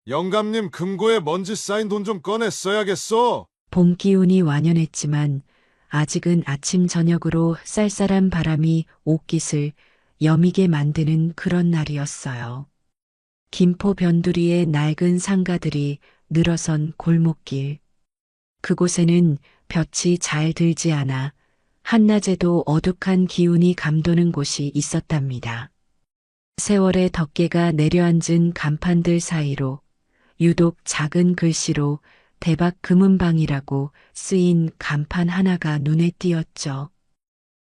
영감님 금고에 먼지 쌓인 돈 좀 꺼내 써야겠어. 봄 기운이 완연했지만 아직은 아침 저녁으로 쌀쌀한 바람이 옷깃을 여미게 만드는 그런 날이었어요. 김포 변두리의 낡은 상가들이 늘어선 골목길. 그곳에는 볕이 잘 들지 않아 한낮에도 어둑한 기운이 감도는 곳이 있었답니다. 세월의 덮개가 내려앉은 간판들 사이로 유독 작은 글씨로 대박 금은방이라고 쓰인 간판 하나가 눈에 띄었죠.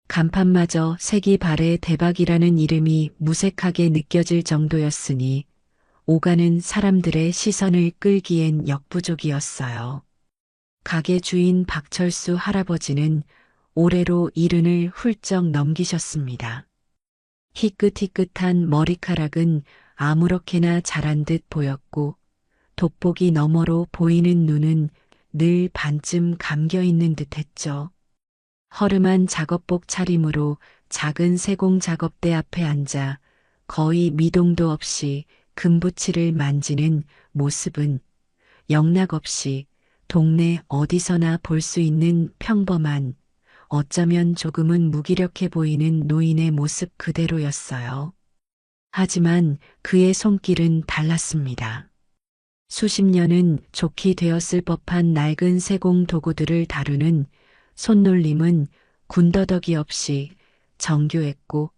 간판마저 색이 바래 대박이라는 이름이 무색하게 느껴질 정도였으니 오가는 사람들의 시선을 끌기엔 역부족이었어요. 가게 주인 박철수 할아버지는 올해로 70을 훌쩍 넘기셨습니다. 희끗희끗한 머리카락은 아무렇게나 자란 듯 보였고 돋보기 너머로 보이는 눈은 늘 반쯤 감겨 있는 듯 했죠. 허름한 작업복 차림으로 작은 세공 작업대 앞에 앉아 거의 미동도 없이 금붙이를 만지는 모습은 영락없이 동네 어디서나 볼 수 있는 평범한, 어쩌면 조금은 무기력해 보이는 노인의 모습 그대로였어요. 하지만 그의 손길은 달랐습니다. 수십 년은 좋게 되었을 법한 낡은 세공 도구들을 다루는 손놀림은 군더더기 없이 정교했고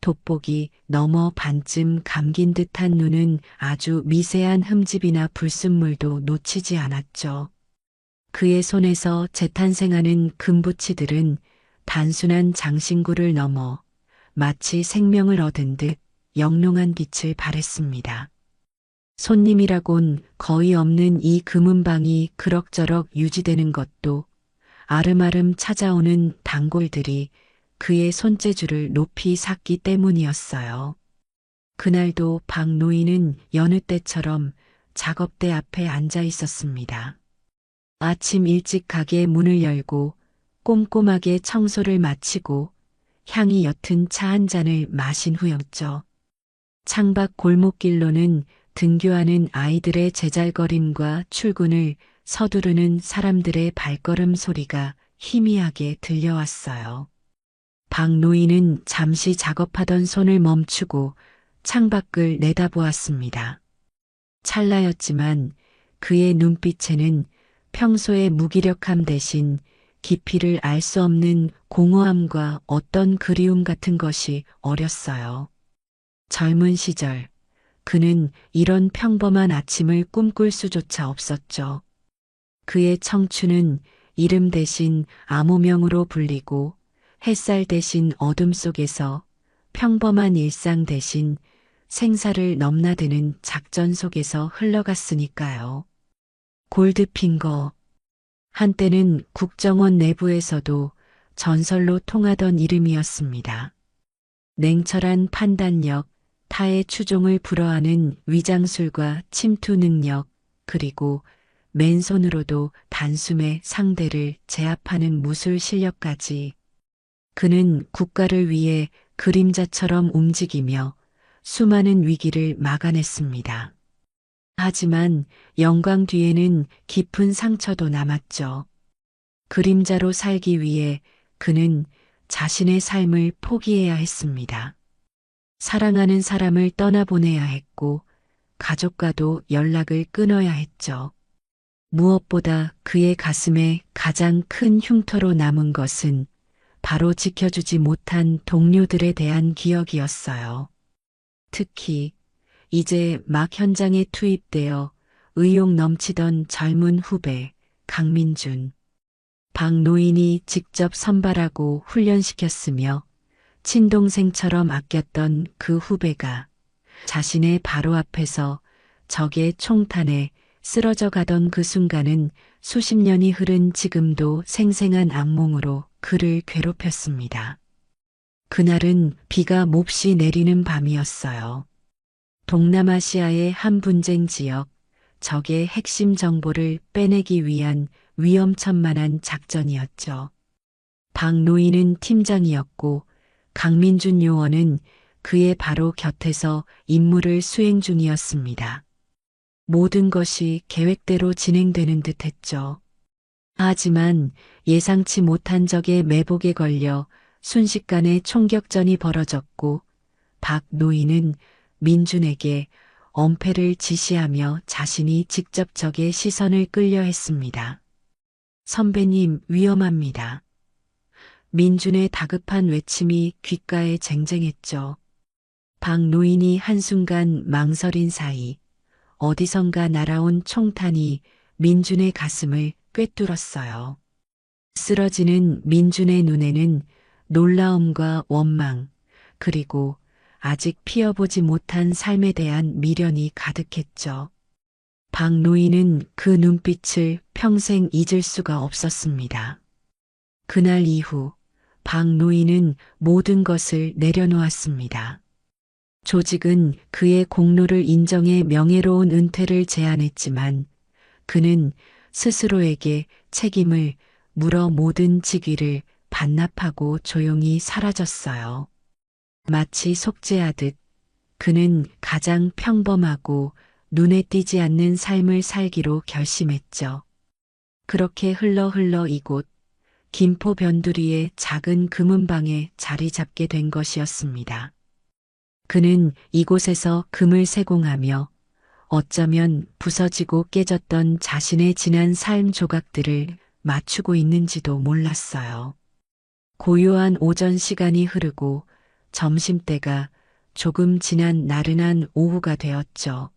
돋보기 너머 반쯤 감긴 듯한 눈은 아주 미세한 흠집이나 불순물도 놓치지 않았죠. 그의 손에서 재탄생하는 금붙이들은 단순한 장신구를 넘어 마치 생명을 얻은 듯 영롱한 빛을 발했습니다. 손님이라곤 거의 없는 이 금은방이 그럭저럭 유지되는 것도 아름아름 찾아오는 단골들이 그의 손재주를 높이 샀기 때문이었어요. 그날도 박 노인은 여느 때처럼 작업대 앞에 앉아 있었습니다. 아침 일찍 가게 문을 열고 꼼꼼하게 청소를 마치고 향이 옅은 차 한 잔을 마신 후였죠. 창밖 골목길로는 등교하는 아이들의 제잘거림과 출근을 서두르는 사람들의 발걸음 소리가 희미하게 들려왔어요. 박 노인은 잠시 작업하던 손을 멈추고 창밖을 내다보았습니다. 찰나였지만 그의 눈빛에는 평소의 무기력함 대신 깊이를 알 수 없는 공허함과 어떤 그리움 같은 것이 어렸어요. 젊은 시절 그는 이런 평범한 아침을 꿈꿀 수조차 없었죠. 그의 청춘은 이름 대신 암호명으로 불리고 햇살 대신 어둠 속에서 평범한 일상 대신 생사를 넘나드는 작전 속에서 흘러갔으니까요. 골드핑거. 한때는 국정원 내부에서도 전설로 통하던 이름이었습니다. 냉철한 판단력, 타의 추종을 불허하는 위장술과 침투 능력, 그리고 맨손으로도 단숨에 상대를 제압하는 무술 실력까지 그는 국가를 위해 그림자처럼 움직이며 수많은 위기를 막아냈습니다. 하지만 영광 뒤에는 깊은 상처도 남았죠. 그림자로 살기 위해 그는 자신의 삶을 포기해야 했습니다. 사랑하는 사람을 떠나보내야 했고 가족과도 연락을 끊어야 했죠. 무엇보다 그의 가슴에 가장 큰 흉터로 남은 것은 바로 지켜주지 못한 동료들에 대한 기억이었어요. 특히 이제 막 현장에 투입되어 의욕 넘치던 젊은 후배 강민준. 박 노인이 직접 선발하고 훈련시켰으며 친동생처럼 아꼈던 그 후배가 자신의 바로 앞에서 적의 총탄에 쓰러져 가던 그 순간은 수십 년이 흐른 지금도 생생한 악몽으로 그를 괴롭혔습니다. 그날은 비가 몹시 내리는 밤이었어요. 동남아시아의 한 분쟁 지역, 적의 핵심 정보를 빼내기 위한 위험천만한 작전이었죠. 박 노인은 팀장이었고 강민준 요원은 그의 바로 곁에서 임무를 수행 중이었습니다. 모든 것이 계획대로 진행되는 듯 했죠. 하지만 예상치 못한 적의 매복에 걸려 순식간에 총격전이 벌어졌고 박 노인은 민준에게 엄폐를 지시하며 자신이 직접 적의 시선을 끌려 했습니다. 선배님, 위험합니다. 민준의 다급한 외침이 귓가에 쟁쟁했죠. 박 노인이 한순간 망설인 사이 어디선가 날아온 총탄이 민준의 가슴을 꿰뚫었어요. 쓰러지는 민준의 눈에는 놀라움과 원망, 그리고 아직 피어보지 못한 삶에 대한 미련이 가득했죠. 박 노인은 그 눈빛을 평생 잊을 수가 없었습니다. 그날 이후 박 노인은 모든 것을 내려놓았습니다. 조직은 그의 공로를 인정해 명예로운 은퇴를 제안했지만 그는 스스로에게 책임을 물어 모든 직위를 반납하고 조용히 사라졌어요. 마치 속죄하듯 그는 가장 평범하고 눈에 띄지 않는 삶을 살기로 결심했죠. 그렇게 흘러 이곳 김포 변두리의 작은 금은방에 자리 잡게 된 것이었습니다. 그는 이곳에서 금을 세공하며 어쩌면 부서지고 깨졌던 자신의 지난 삶 조각들을 맞추고 있는지도 몰랐어요. 고요한 오전 시간이 흐르고 점심때가 조금 지난 나른한 오후가 되었죠.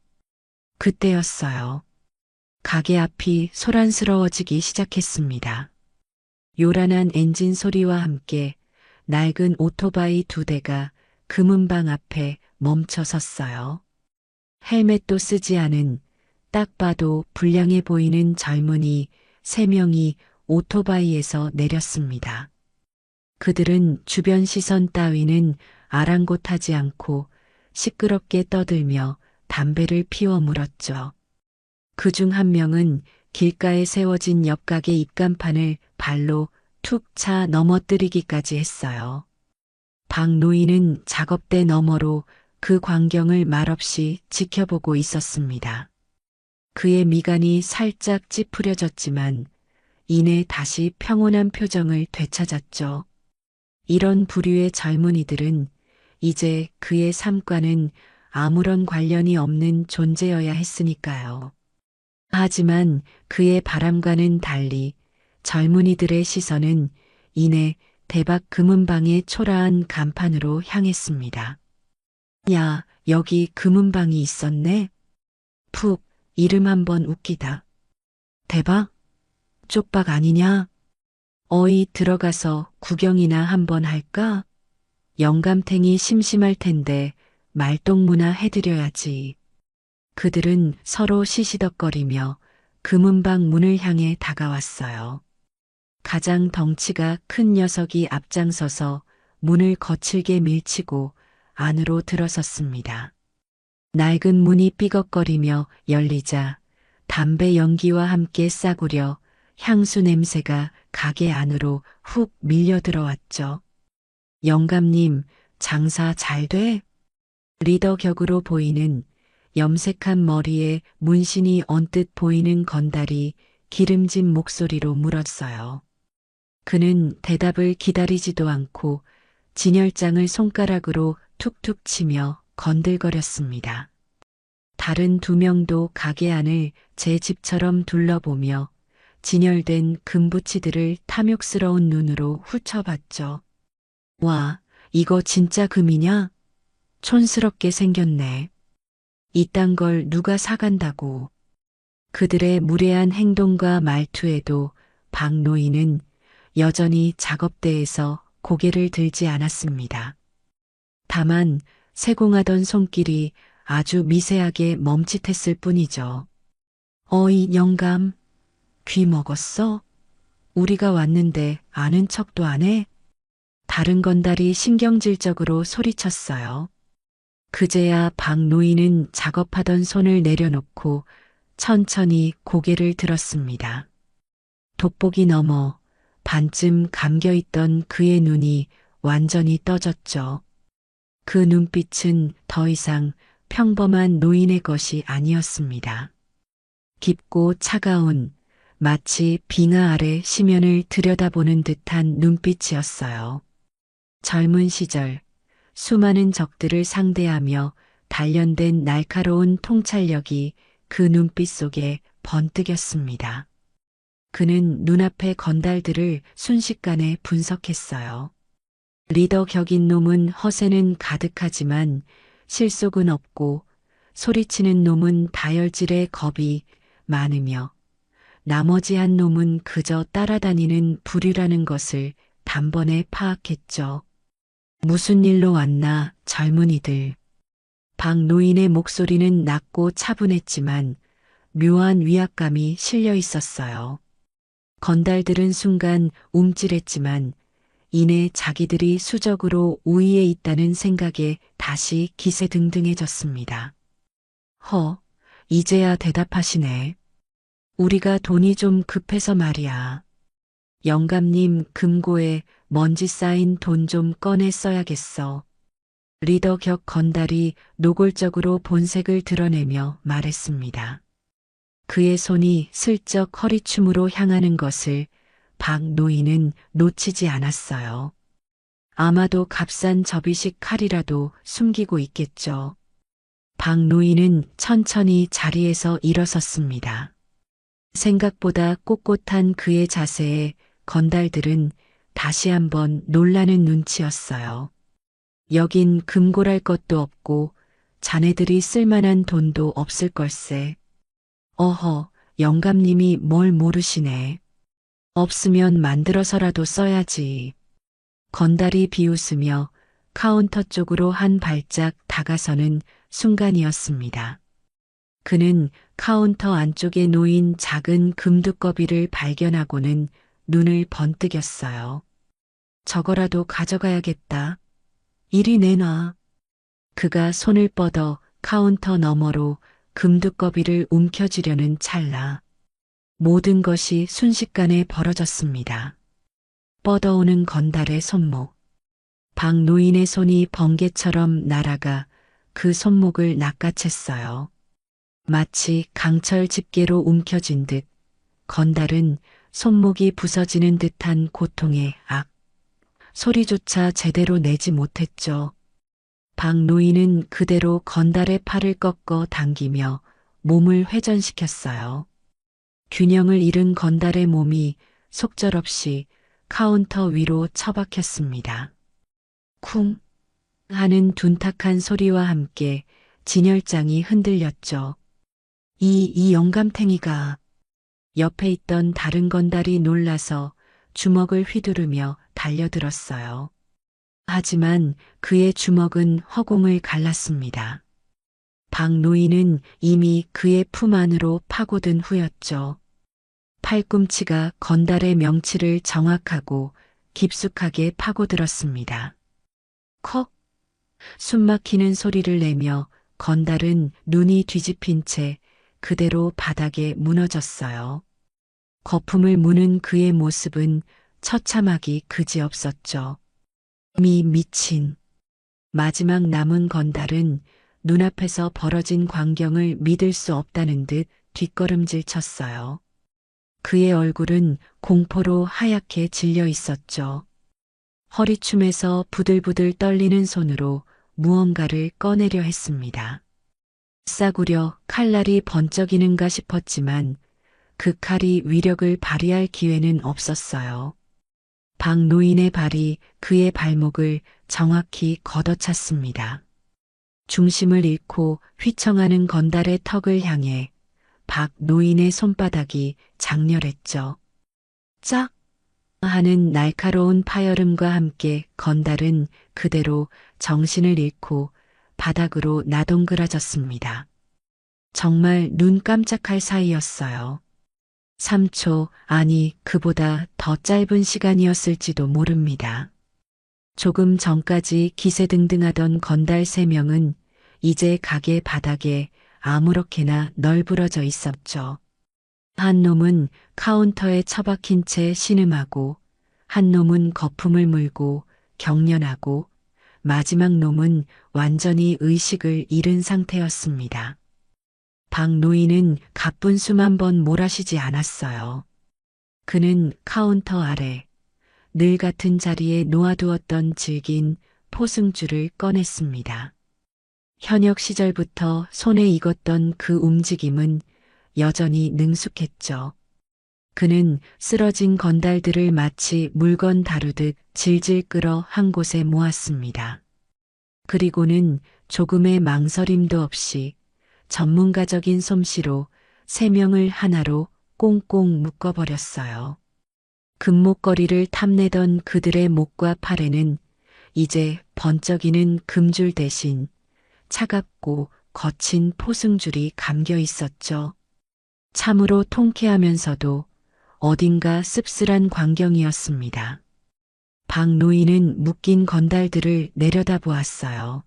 그때였어요. 가게 앞이 소란스러워지기 시작했습니다. 요란한 엔진 소리와 함께 낡은 오토바이 2대가 금은방 앞에 멈춰 섰어요. 헬멧도 쓰지 않은 딱 봐도 불량해 보이는 젊은이 3명이 오토바이에서 내렸습니다. 그들은 주변 시선 따위는 아랑곳하지 않고 시끄럽게 떠들며 담배를 피워 물었죠. 그중 한 명은 길가에 세워진 옆가게 입간판을 발로 툭 차 넘어뜨리기까지 했어요. 박 노인은 작업대 너머로 그 광경을 말없이 지켜보고 있었습니다. 그의 미간이 살짝 찌푸려졌지만 이내 다시 평온한 표정을 되찾았죠. 이런 부류의 젊은이들은 이제 그의 삶과는 아무런 관련이 없는 존재여야 했으니까요. 하지만 그의 바람과는 달리 젊은이들의 시선은 이내 대박 금은방의 초라한 간판으로 향했습니다. 야, 여기 금은방이 있었네? 푹, 이름 한번 웃기다. 대박? 쪽박 아니냐? 어이 들어가서 구경이나 한번 할까? 영감탱이 심심할 텐데 말동무나 해드려야지. 그들은 서로 시시덕거리며 금은방 문을 향해 다가왔어요. 가장 덩치가 큰 녀석이 앞장서서 문을 거칠게 밀치고 안으로 들어섰습니다. 낡은 문이 삐걱거리며 열리자 담배 연기와 함께 싸구려 향수 냄새가 가게 안으로 훅 밀려 들어왔죠. 영감님, 장사 잘 돼? 리더 격으로 보이는 염색한 머리에 문신이 언뜻 보이는 건달이 기름진 목소리로 물었어요. 그는 대답을 기다리지도 않고 진열장을 손가락으로 툭툭 치며 건들거렸습니다. 다른 2명도 가게 안을 제 집처럼 둘러보며 진열된 금부치들을 탐욕스러운 눈으로 훑어봤죠. 와, 이거 진짜 금이냐? 촌스럽게 생겼네. 이딴 걸 누가 사간다고. 그들의 무례한 행동과 말투에도 박 노인은 여전히 작업대에서 고개를 들지 않았습니다. 다만 세공하던 손길이 아주 미세하게 멈칫했을 뿐이죠. 어이 영감, 귀 먹었어? 우리가 왔는데 아는 척도 안 해? 다른 건달이 신경질적으로 소리쳤어요. 그제야 박 노인은 작업하던 손을 내려놓고 천천히 고개를 들었습니다. 돋보기 너머 반쯤 감겨있던 그의 눈이 완전히 떠졌죠. 그 눈빛은 더 이상 평범한 노인의 것이 아니었습니다. 깊고 차가운 마치 빙하 아래 심연을 들여다보는 듯한 눈빛이었어요. 젊은 시절 수많은 적들을 상대하며 단련된 날카로운 통찰력이 그 눈빛 속에 번뜩였습니다. 그는 눈앞의 건달들을 순식간에 분석했어요. 리더 격인 놈은 허세는 가득하지만 실속은 없고, 소리치는 놈은 다혈질의 겁이 많으며 나머지 한 놈은 그저 따라다니는 부류라는 것을 단번에 파악했죠. 무슨 일로 왔나 젊은이들. 박 노인의 목소리는 낮고 차분했지만 묘한 위압감이 실려 있었어요. 건달들은 순간 움찔했지만 이내 자기들이 수적으로 우위에 있다는 생각에 다시 기세등등해졌습니다. 이제야 대답하시네. 우리가 돈이 좀 급해서 말이야. 영감님 금고에 먼지 쌓인 돈 좀 꺼내 써야겠어. 리더 격 건달이 노골적으로 본색을 드러내며 말했습니다. 그의 손이 슬쩍 허리춤으로 향하는 것을 박 노인은 놓치지 않았어요. 아마도 값싼 접이식 칼이라도 숨기고 있겠죠. 박 노인은 천천히 자리에서 일어섰습니다. 생각보다 꼿꼿한 그의 자세에 건달들은 다시 한번 놀라는 눈치였어요. 여긴 금고랄 것도 없고 자네들이 쓸만한 돈도 없을 걸세. 영감님이 뭘 모르시네. 없으면 만들어서라도 써야지. 건달이 비웃으며 카운터 쪽으로 한 발짝 다가서는 순간이었습니다. 그는 카운터 안쪽에 놓인 작은 금두꺼비를 발견하고는 눈을 번뜩였어요. 저거라도 가져가야겠다. 이리 내놔. 그가 손을 뻗어 카운터 너머로 금두꺼비를 움켜쥐려는 찰나 모든 것이 순식간에 벌어졌습니다. 뻗어오는 건달의 손목. 박 노인의 손이 번개처럼 날아가 그 손목을 낚아챘어요. 마치 강철 집게로 움켜쥔 듯 건달은 손목이 부서지는 듯한 고통에 소리조차 제대로 내지 못했죠. 박 노인은 그대로 건달의 팔을 꺾어 당기며 몸을 회전시켰어요. 균형을 잃은 건달의 몸이 속절없이 카운터 위로 처박혔습니다. 쿵 하는 둔탁한 소리와 함께 진열장이 흔들렸죠. 이 영감탱이가. 옆에 있던 다른 건달이 놀라서 주먹을 휘두르며 달려들었어요. 하지만 그의 주먹은 허공을 갈랐습니다. 박 노인은 이미 그의 품 안으로 파고든 후였죠. 팔꿈치가 건달의 명치를 정확하고 깊숙하게 파고들었습니다. 컥! 숨막히는 소리를 내며 건달은 눈이 뒤집힌 채 그대로 바닥에 무너졌어요. 거품을 무는 그의 모습은 처참하기 그지없었죠. 미친. 마지막 남은 건달은 눈앞에서 벌어진 광경을 믿을 수 없다는 듯 뒷걸음질 쳤어요. 그의 얼굴은 공포로 하얗게 질려 있었죠. 허리춤에서 부들부들 떨리는 손으로 무언가를 꺼내려 했습니다. 싸구려 칼날이 번쩍이는가 싶었지만 그 칼이 위력을 발휘할 기회는 없었어요. 박 노인의 발이 그의 발목을 정확히 걷어찼습니다. 중심을 잃고 휘청하는 건달의 턱을 향해 박 노인의 손바닥이 장렬했죠. 짝! 하는 날카로운 파열음과 함께 건달은 그대로 정신을 잃고 바닥으로 나동그라졌습니다. 정말 눈 깜짝할 사이였어요. 3초, 아니 그보다 더 짧은 시간이었을지도 모릅니다. 조금 전까지 기세등등하던 건달 3명은 이제 가게 바닥에 아무렇게나 널브러져 있었죠. 한 놈은 카운터에 처박힌 채 신음하고, 한 놈은 거품을 물고 경련하고, 마지막 놈은 완전히 의식을 잃은 상태였습니다. 박 노인은 가쁜 숨 한 번 몰아쉬지 않았어요. 그는 카운터 아래 늘 같은 자리에 놓아두었던 질긴 포승줄을 꺼냈습니다. 현역 시절부터 손에 익었던 그 움직임은 여전히 능숙했죠. 그는 쓰러진 건달들을 마치 물건 다루듯 질질 끌어 한 곳에 모았습니다. 그리고는 조금의 망설임도 없이 전문가적인 솜씨로 세 명을 하나로 꽁꽁 묶어버렸어요. 금목걸이를 탐내던 그들의 목과 팔에는 이제 번쩍이는 금줄 대신 차갑고 거친 포승줄이 감겨 있었죠. 참으로 통쾌하면서도 어딘가 씁쓸한 광경이었습니다. 박 노인은 묶인 건달들을 내려다보았어요.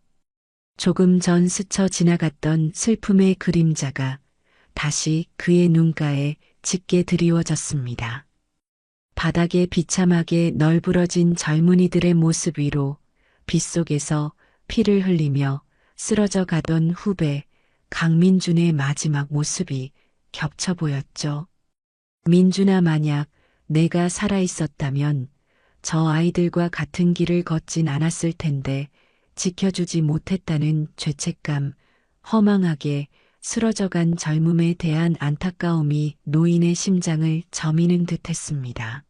조금 전 스쳐 지나갔던 슬픔의 그림자가 다시 그의 눈가에 짙게 드리워졌습니다. 바닥에 비참하게 널브러진 젊은이들의 모습 위로 빗속에서 피를 흘리며 쓰러져 가던 후배 강민준의 마지막 모습이 겹쳐 보였죠. 민준아, 만약 내가 살아있었다면 저 아이들과 같은 길을 걷진 않았을 텐데 지켜주지 못했다는 죄책감, 허망하게 쓰러져간 젊음에 대한 안타까움이 노인의 심장을 저미는 듯했습니다.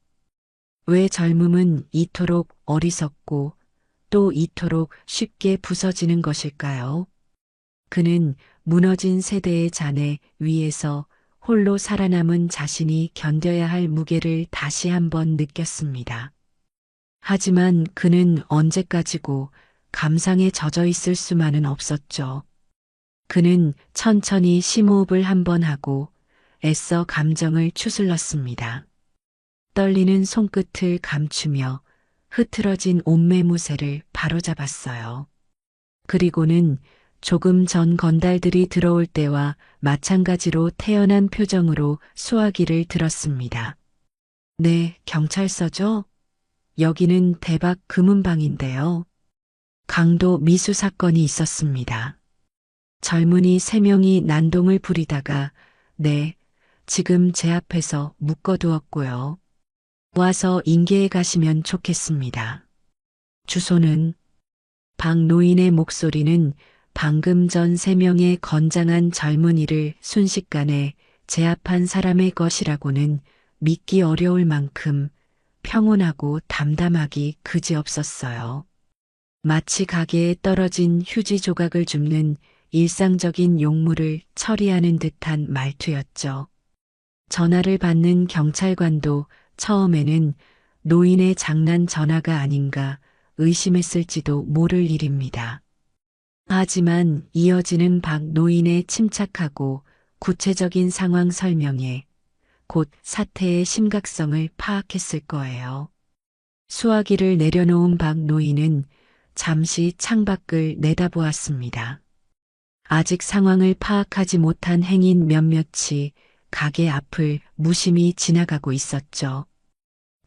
왜 젊음은 이토록 어리석고 또 이토록 쉽게 부서지는 것일까요? 그는 무너진 세대의 잔해 위에서 홀로 살아남은 자신이 견뎌야 할 무게를 다시 한번 느꼈습니다. 하지만 그는 언제까지고 감상에 젖어 있을 수만은 없었죠. 그는 천천히 심호흡을 한번 하고 애써 감정을 추슬렀습니다. 떨리는 손끝을 감추며 흐트러진 옷매무새를 바로잡았어요. 그리고는 조금 전 건달들이 들어올 때와 마찬가지로 태연한 표정으로 수화기를 들었습니다. 네, 경찰서죠? 여기는 대박 금은방인데요. 강도 미수 사건이 있었습니다. 젊은이 3명이 난동을 부리다가 네, 지금 제 앞에서 묶어두었고요. 와서 인계해 가시면 좋겠습니다. 주소는 박 노인의 목소리는 방금 전 3명의 건장한 젊은이를 순식간에 제압한 사람의 것이라고는 믿기 어려울 만큼 평온하고 담담하기 그지없었어요. 마치 가게에 떨어진 휴지 조각을 줍는 일상적인 용무를 처리하는 듯한 말투였죠. 전화를 받는 경찰관도 처음에는 노인의 장난 전화가 아닌가 의심했을지도 모를 일입니다. 하지만 이어지는 박 노인의 침착하고 구체적인 상황 설명에 곧 사태의 심각성을 파악했을 거예요. 수화기를 내려놓은 박 노인은 잠시 창밖을 내다보았습니다. 아직 상황을 파악하지 못한 행인 몇몇이 가게 앞을 무심히 지나가고 있었죠.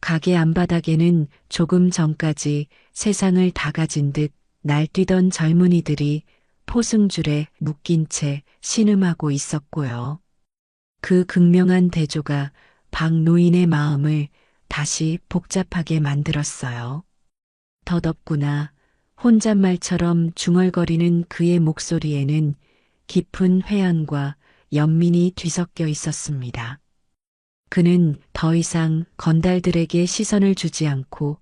가게 안바닥에는 조금 전까지 세상을 다 가진 듯 날뛰던 젊은이들이 포승줄에 묶인 채 신음하고 있었고요. 그 극명한 대조가 박 노인의 마음을 다시 복잡하게 만들었어요. 덧없구나. 혼잣말처럼 중얼거리는 그의 목소리에는 깊은 회한과 연민이 뒤섞여 있었습니다. 그는 더 이상 건달들에게 시선을 주지 않고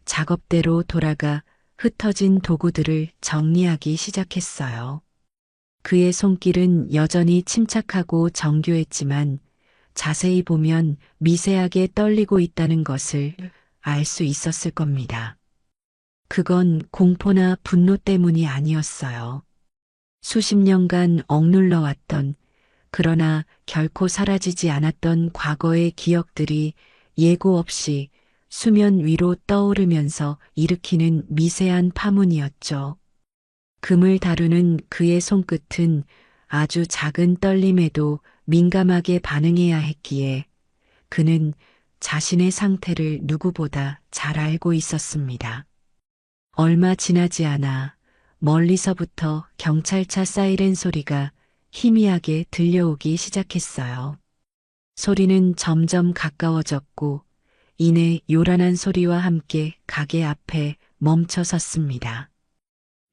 작업대로 돌아가 흩어진 도구들을 정리하기 시작했어요. 그의 손길은 여전히 침착하고 정교했지만 자세히 보면 미세하게 떨리고 있다는 것을 알 수 있었을 겁니다. 그건 공포나 분노 때문이 아니었어요. 수십 년간 억눌러왔던 그러나 결코 사라지지 않았던 과거의 기억들이 예고 없이 수면 위로 떠오르면서 일으키는 미세한 파문이었죠. 금을 다루는 그의 손끝은 아주 작은 떨림에도 민감하게 반응해야 했기에 그는 자신의 상태를 누구보다 잘 알고 있었습니다. 얼마 지나지 않아 멀리서부터 경찰차 사이렌 소리가 희미하게 들려오기 시작했어요. 소리는 점점 가까워졌고 이내 요란한 소리와 함께 가게 앞에 멈춰 섰습니다.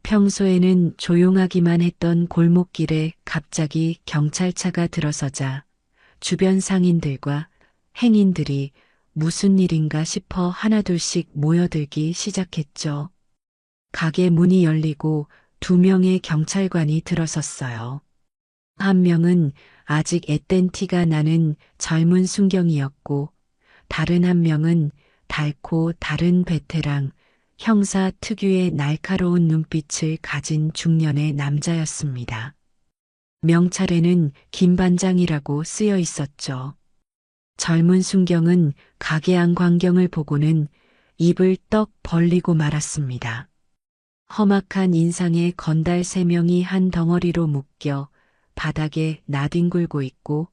평소에는 조용하기만 했던 골목길에 갑자기 경찰차가 들어서자 주변 상인들과 행인들이 무슨 일인가 싶어 하나둘씩 모여들기 시작했죠. 가게 문이 열리고 2명의 경찰관이 들어섰어요. 한 명은 아직 앳된 티가 나는 젊은 순경이었고 다른 한 명은 달고 다른 베테랑, 형사 특유의 날카로운 눈빛을 가진 중년의 남자였습니다. 명찰에는 김반장이라고 쓰여 있었죠. 젊은 순경은 가게 안 광경을 보고는 입을 떡 벌리고 말았습니다. 험악한 인상의 건달 3명이 한 덩어리로 묶여 바닥에 나뒹굴고 있고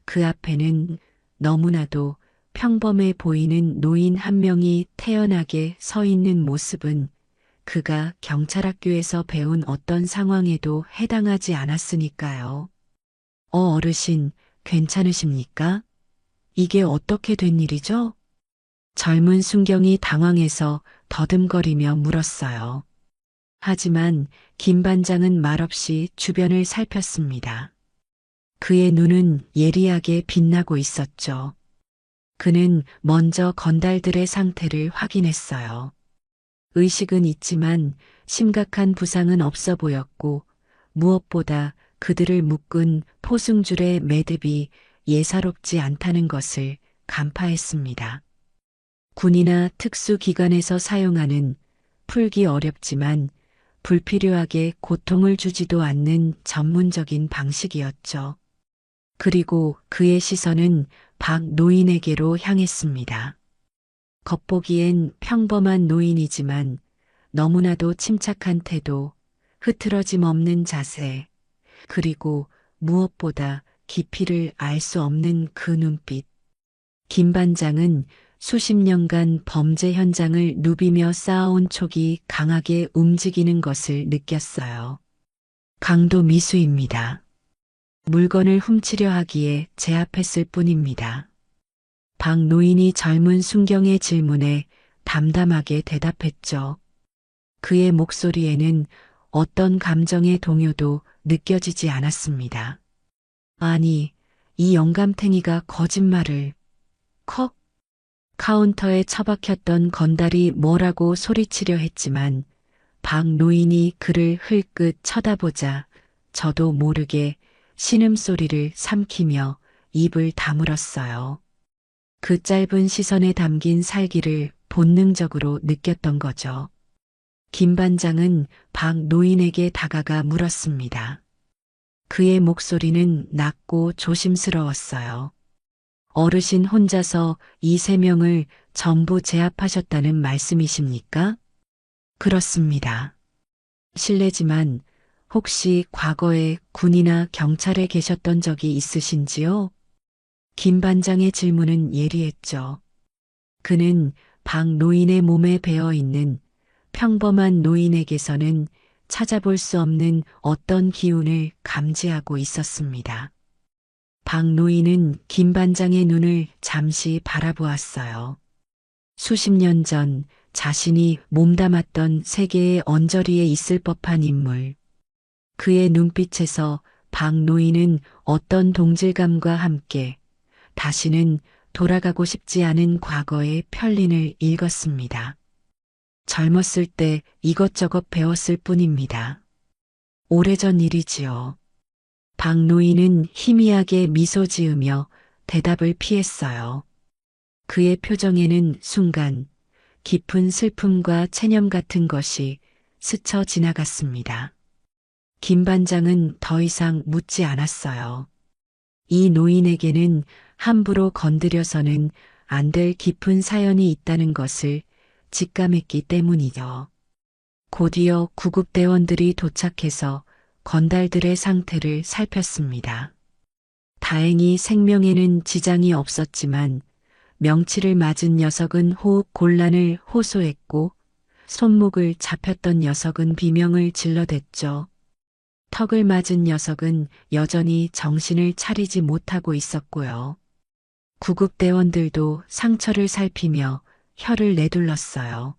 그 앞에는 너무나도 평범해 보이는 노인 한 명이 태연하게 서 있는 모습은 그가 경찰학교에서 배운 어떤 상황에도 해당하지 않았으니까요. 어르신, 괜찮으십니까? 이게 어떻게 된 일이죠? 젊은 순경이 당황해서 더듬거리며 물었어요. 하지만 김 반장은 말없이 주변을 살폈습니다. 그의 눈은 예리하게 빛나고 있었죠. 그는 먼저 건달들의 상태를 확인했어요. 의식은 있지만 심각한 부상은 없어 보였고 무엇보다 그들을 묶은 포승줄의 매듭이 예사롭지 않다는 것을 간파했습니다. 군이나 특수기관에서 사용하는 풀기 어렵지만 불필요하게 고통을 주지도 않는 전문적인 방식이었죠. 그리고 그의 시선은 박 노인에게로 향했습니다. 겉보기엔 평범한 노인이지만 너무나도 침착한 태도, 흐트러짐 없는 자세, 그리고 무엇보다 깊이를 알 수 없는 그 눈빛. 김 반장은 수십 년간 범죄 현장을 누비며 쌓아온 촉이 강하게 움직이는 것을 느꼈어요. 강도 미수입니다. 물건을 훔치려 하기에 제압했을 뿐입니다. 박 노인이 젊은 순경의 질문에 담담하게 대답했죠. 그의 목소리에는 어떤 감정의 동요도 느껴지지 않았습니다. 아니, 이 영감탱이가 거짓말을... 컥! 카운터에 처박혔던 건달이 뭐라고 소리치려 했지만 박 노인이 그를 흘끗 쳐다보자 저도 모르게 신음소리를 삼키며 입을 다물었어요. 그 짧은 시선에 담긴 살기를 본능적으로 느꼈던 거죠. 김 반장은 박 노인에게 다가가 물었습니다. 그의 목소리는 낮고 조심스러웠어요. 어르신 혼자서 이 3명을 전부 제압하셨다는 말씀이십니까? 그렇습니다. 실례지만 혹시 과거에 군이나 경찰에 계셨던 적이 있으신지요? 김 반장의 질문은 예리했죠. 그는 박 노인의 몸에 배어 있는 평범한 노인에게서는 찾아볼 수 없는 어떤 기운을 감지하고 있었습니다. 박 노인은 김 반장의 눈을 잠시 바라보았어요. 수십 년 전 자신이 몸담았던 세계의 언저리에 있을 법한 인물. 그의 눈빛에서 박 노인은 어떤 동질감과 함께 다시는 돌아가고 싶지 않은 과거의 편린을 읽었습니다. 젊었을 때 이것저것 배웠을 뿐입니다. 오래전 일이지요. 박 노인은 희미하게 미소 지으며 대답을 피했어요. 그의 표정에는 순간 깊은 슬픔과 체념 같은 것이 스쳐 지나갔습니다. 김 반장은 더 이상 묻지 않았어요. 이 노인에게는 함부로 건드려서는 안 될 깊은 사연이 있다는 것을 직감했기 때문이죠. 곧이어 구급대원들이 도착해서 건달들의 상태를 살폈습니다. 다행히 생명에는 지장이 없었지만 명치를 맞은 녀석은 호흡 곤란을 호소했고 손목을 잡혔던 녀석은 비명을 질러댔죠. 턱을 맞은 녀석은 여전히 정신을 차리지 못하고 있었고요. 구급대원들도 상처를 살피며 혀를 내둘렀어요.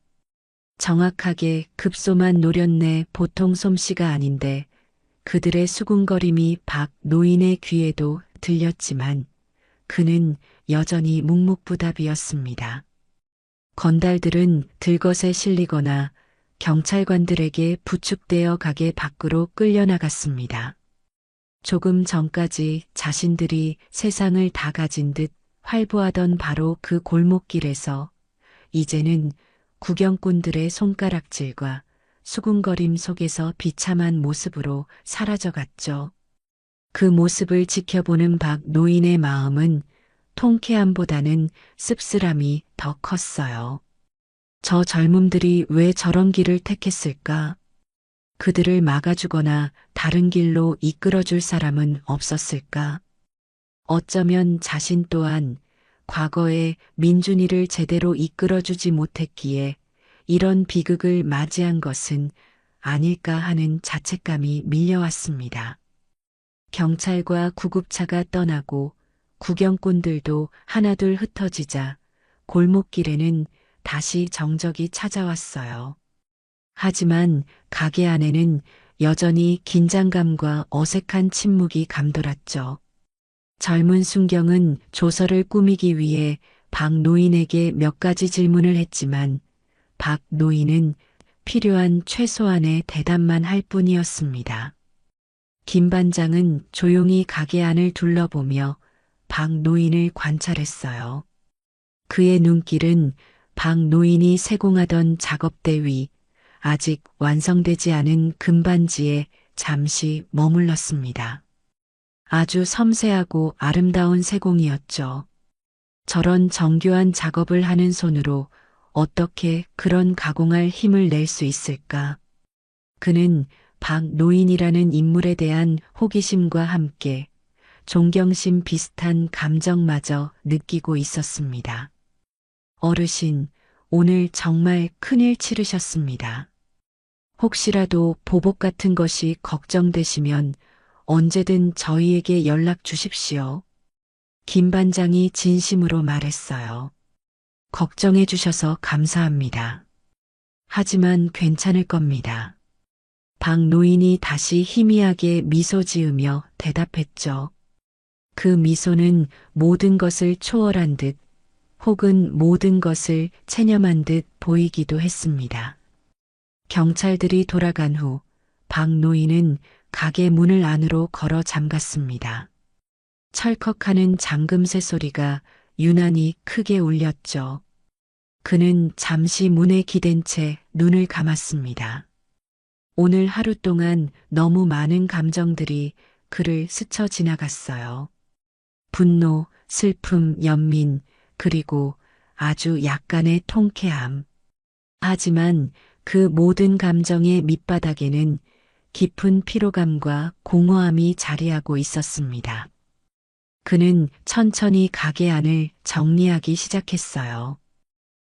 정확하게 급소만 노렸네 보통 솜씨가 아닌데 그들의 수군거림이 박 노인의 귀에도 들렸지만 그는 여전히 묵묵부답이었습니다. 건달들은 들것에 실리거나 경찰관들에게 부축되어 가게 밖으로 끌려나갔습니다. 조금 전까지 자신들이 세상을 다 가진 듯 활보하던 바로 그 골목길에서 이제는 구경꾼들의 손가락질과 수군거림 속에서 비참한 모습으로 사라져갔죠. 그 모습을 지켜보는 박 노인의 마음은 통쾌함보다는 씁쓸함이 더 컸어요. 저 젊음들이 왜 저런 길을 택했을까? 그들을 막아주거나 다른 길로 이끌어줄 사람은 없었을까? 어쩌면 자신 또한 과거에 민준이를 제대로 이끌어주지 못했기에 이런 비극을 맞이한 것은 아닐까 하는 자책감이 밀려왔습니다. 경찰과 구급차가 떠나고 구경꾼들도 하나둘 흩어지자 골목길에는 다시 정적이 찾아왔어요. 하지만 가게 안에는 여전히 긴장감과 어색한 침묵이 감돌았죠. 젊은 순경은 조서를 꾸미기 위해 박 노인에게 몇 가지 질문을 했지만 박 노인은 필요한 최소한의 대답만 할 뿐이었습니다. 김 반장은 조용히 가게 안을 둘러보며 박 노인을 관찰했어요. 그의 눈길은 박 노인이 세공하던 작업대 위 아직 완성되지 않은 금반지에 잠시 머물렀습니다. 아주 섬세하고 아름다운 세공이었죠. 저런 정교한 작업을 하는 손으로 어떻게 그런 가공할 힘을 낼 수 있을까? 그는 박 노인이라는 인물에 대한 호기심과 함께 존경심 비슷한 감정마저 느끼고 있었습니다. 어르신, 오늘 정말 큰일 치르셨습니다. 혹시라도 보복 같은 것이 걱정되시면 언제든 저희에게 연락 주십시오. 김 반장이 진심으로 말했어요. 걱정해 주셔서 감사합니다. 하지만 괜찮을 겁니다. 박 노인이 다시 희미하게 미소 지으며 대답했죠. 그 미소는 모든 것을 초월한 듯 혹은 모든 것을 체념한 듯 보이기도 했습니다. 경찰들이 돌아간 후 박 노인은 가게 문을 안으로 걸어 잠갔습니다. 철컥하는 잠금새 소리가 유난히 크게 울렸죠. 그는 잠시 문에 기댄 채 눈을 감았습니다. 오늘 하루 동안 너무 많은 감정들이 그를 스쳐 지나갔어요. 분노, 슬픔, 연민, 그리고 아주 약간의 통쾌함. 하지만 그 모든 감정의 밑바닥에는 깊은 피로감과 공허함이 자리하고 있었습니다. 그는 천천히 가게 안을 정리하기 시작했어요.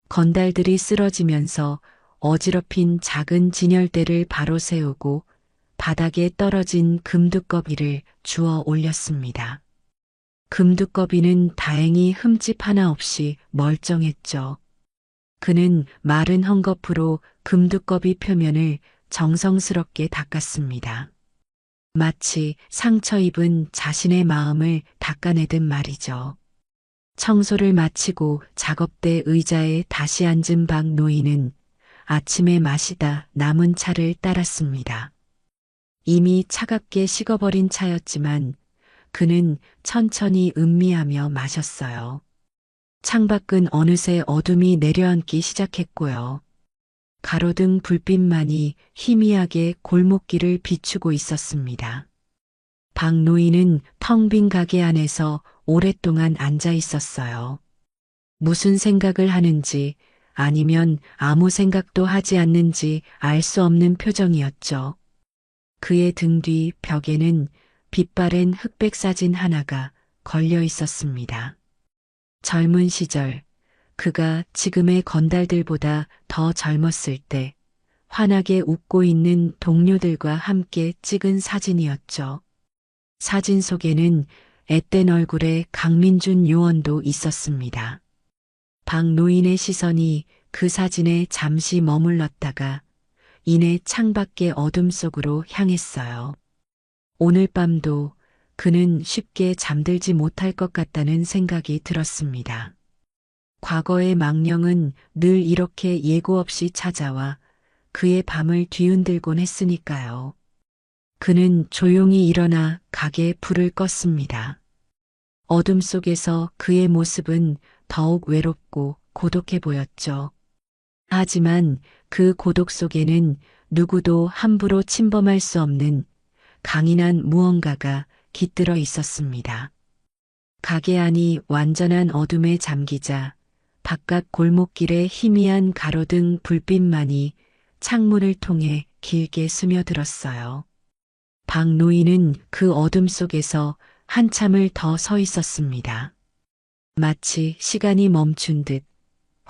건달들이 쓰러지면서 어지럽힌 작은 진열대를 바로 세우고 바닥에 떨어진 금두꺼비를 주워 올렸습니다. 금두꺼비는 다행히 흠집 하나 없이 멀쩡했죠. 그는 마른 헝겊으로 금두꺼비 표면을 정성스럽게 닦았습니다. 마치 상처 입은 자신의 마음을 닦아내듯 말이죠. 청소를 마치고 작업대 의자에 다시 앉은 박 노인은 아침에 마시다 남은 차를 따랐습니다. 이미 차갑게 식어버린 차였지만 그는 천천히 음미하며 마셨어요. 창밖은 어느새 어둠이 내려앉기 시작했고요. 가로등 불빛만이 희미하게 골목길을 비추고 있었습니다. 박 노인은 텅 빈 가게 안에서 오랫동안 앉아 있었어요. 무슨 생각을 하는지 아니면 아무 생각도 하지 않는지 알 수 없는 표정이었죠. 그의 등 뒤 벽에는 빛바랜 흑백 사진 하나가 걸려 있었습니다. 젊은 시절, 그가 지금의 건달들보다 더 젊었을 때 환하게 웃고 있는 동료들과 함께 찍은 사진이었죠. 사진 속에는 앳된 얼굴의 강민준 요원도 있었습니다. 박 노인의 시선이 그 사진에 잠시 머물렀다가 이내 창밖의 어둠 속으로 향했어요. 오늘 밤도 그는 쉽게 잠들지 못할 것 같다는 생각이 들었습니다. 과거의 망령은 늘 이렇게 예고 없이 찾아와 그의 밤을 뒤흔들곤 했으니까요. 그는 조용히 일어나 가게에 불을 껐습니다. 어둠 속에서 그의 모습은 더욱 외롭고 고독해 보였죠. 하지만 그 고독 속에는 누구도 함부로 침범할 수 없는 강인한 무언가가 깃들어 있었습니다. 가게 안이 완전한 어둠에 잠기자 바깥 골목길의 희미한 가로등 불빛만이 창문을 통해 길게 스며들었어요. 박 노인은 그 어둠 속에서 한참을 더 서 있었습니다. 마치 시간이 멈춘 듯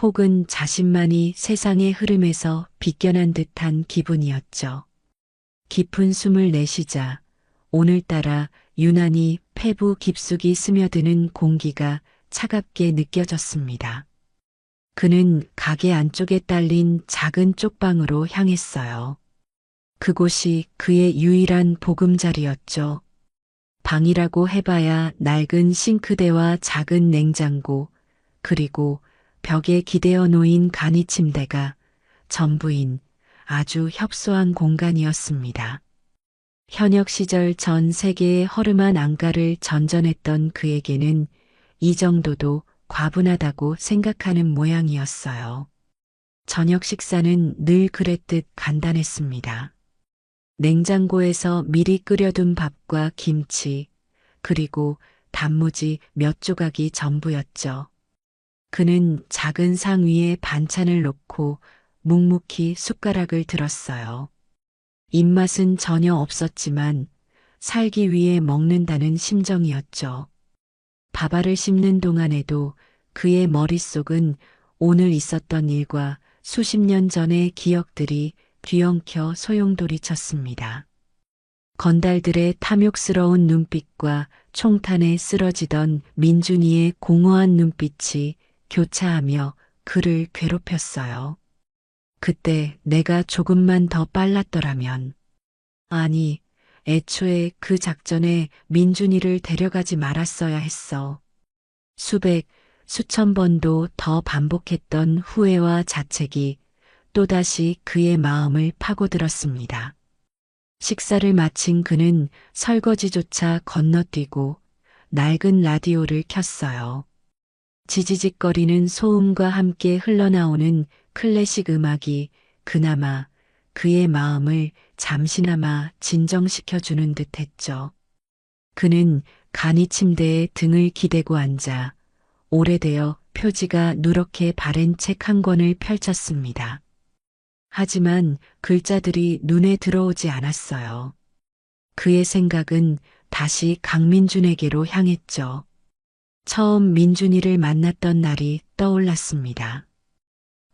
혹은 자신만이 세상의 흐름에서 비껴난 듯한 기분이었죠. 깊은 숨을 내쉬자 오늘따라 유난히 폐부 깊숙이 스며드는 공기가 차갑게 느껴졌습니다. 그는 가게 안쪽에 딸린 작은 쪽방으로 향했어요. 그곳이 그의 유일한 보금자리였죠. 방이라고 해봐야 낡은 싱크대와 작은 냉장고, 그리고 벽에 기대어 놓인 간이 침대가 전부인 아주 협소한 공간이었습니다. 현역 시절 전 세계의 허름한 안가를 전전했던 그에게는 이 정도도 과분하다고 생각하는 모양이었어요. 저녁 식사는 늘 그랬듯 간단했습니다. 냉장고에서 미리 끓여둔 밥과 김치, 그리고 단무지 몇 조각이 전부였죠. 그는 작은 상 위에 반찬을 놓고 묵묵히 숟가락을 들었어요. 입맛은 전혀 없었지만 살기 위해 먹는다는 심정이었죠. 밥알을 씹는 동안에도 그의 머릿속은 오늘 있었던 일과 수십 년 전의 기억들이 뒤엉켜 소용돌이쳤습니다. 건달들의 탐욕스러운 눈빛과 총탄에 쓰러지던 민준이의 공허한 눈빛이 교차하며 그를 괴롭혔어요. 그때 내가 조금만 더 빨랐더라면, 아니, 애초에 그 작전에 민준이를 데려가지 말았어야 했어. 수백, 수천 번도 더 반복했던 후회와 자책이 또다시 그의 마음을 파고들었습니다. 식사를 마친 그는 설거지조차 건너뛰고 낡은 라디오를 켰어요. 지지직거리는 소음과 함께 흘러나오는 클래식 음악이 그나마 그의 마음을 잠시나마 진정시켜주는 듯 했죠. 그는 간이 침대에 등을 기대고 앉아 오래되어 표지가 누렇게 바랜 책 한 권을 펼쳤습니다. 하지만 글자들이 눈에 들어오지 않았어요. 그의 생각은 다시 강민준에게로 향했죠. 처음 민준이를 만났던 날이 떠올랐습니다.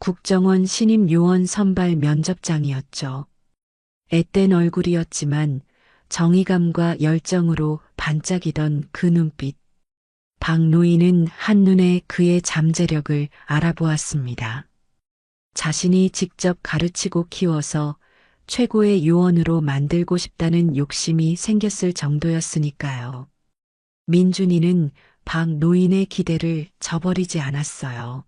국정원 신임 요원 선발 면접장이었죠. 앳된 얼굴이었지만 정의감과 열정으로 반짝이던 그 눈빛. 박 노인은 한눈에 그의 잠재력을 알아보았습니다. 자신이 직접 가르치고 키워서 최고의 요원으로 만들고 싶다는 욕심이 생겼을 정도였으니까요. 민준이는 박 노인의 기대를 저버리지 않았어요.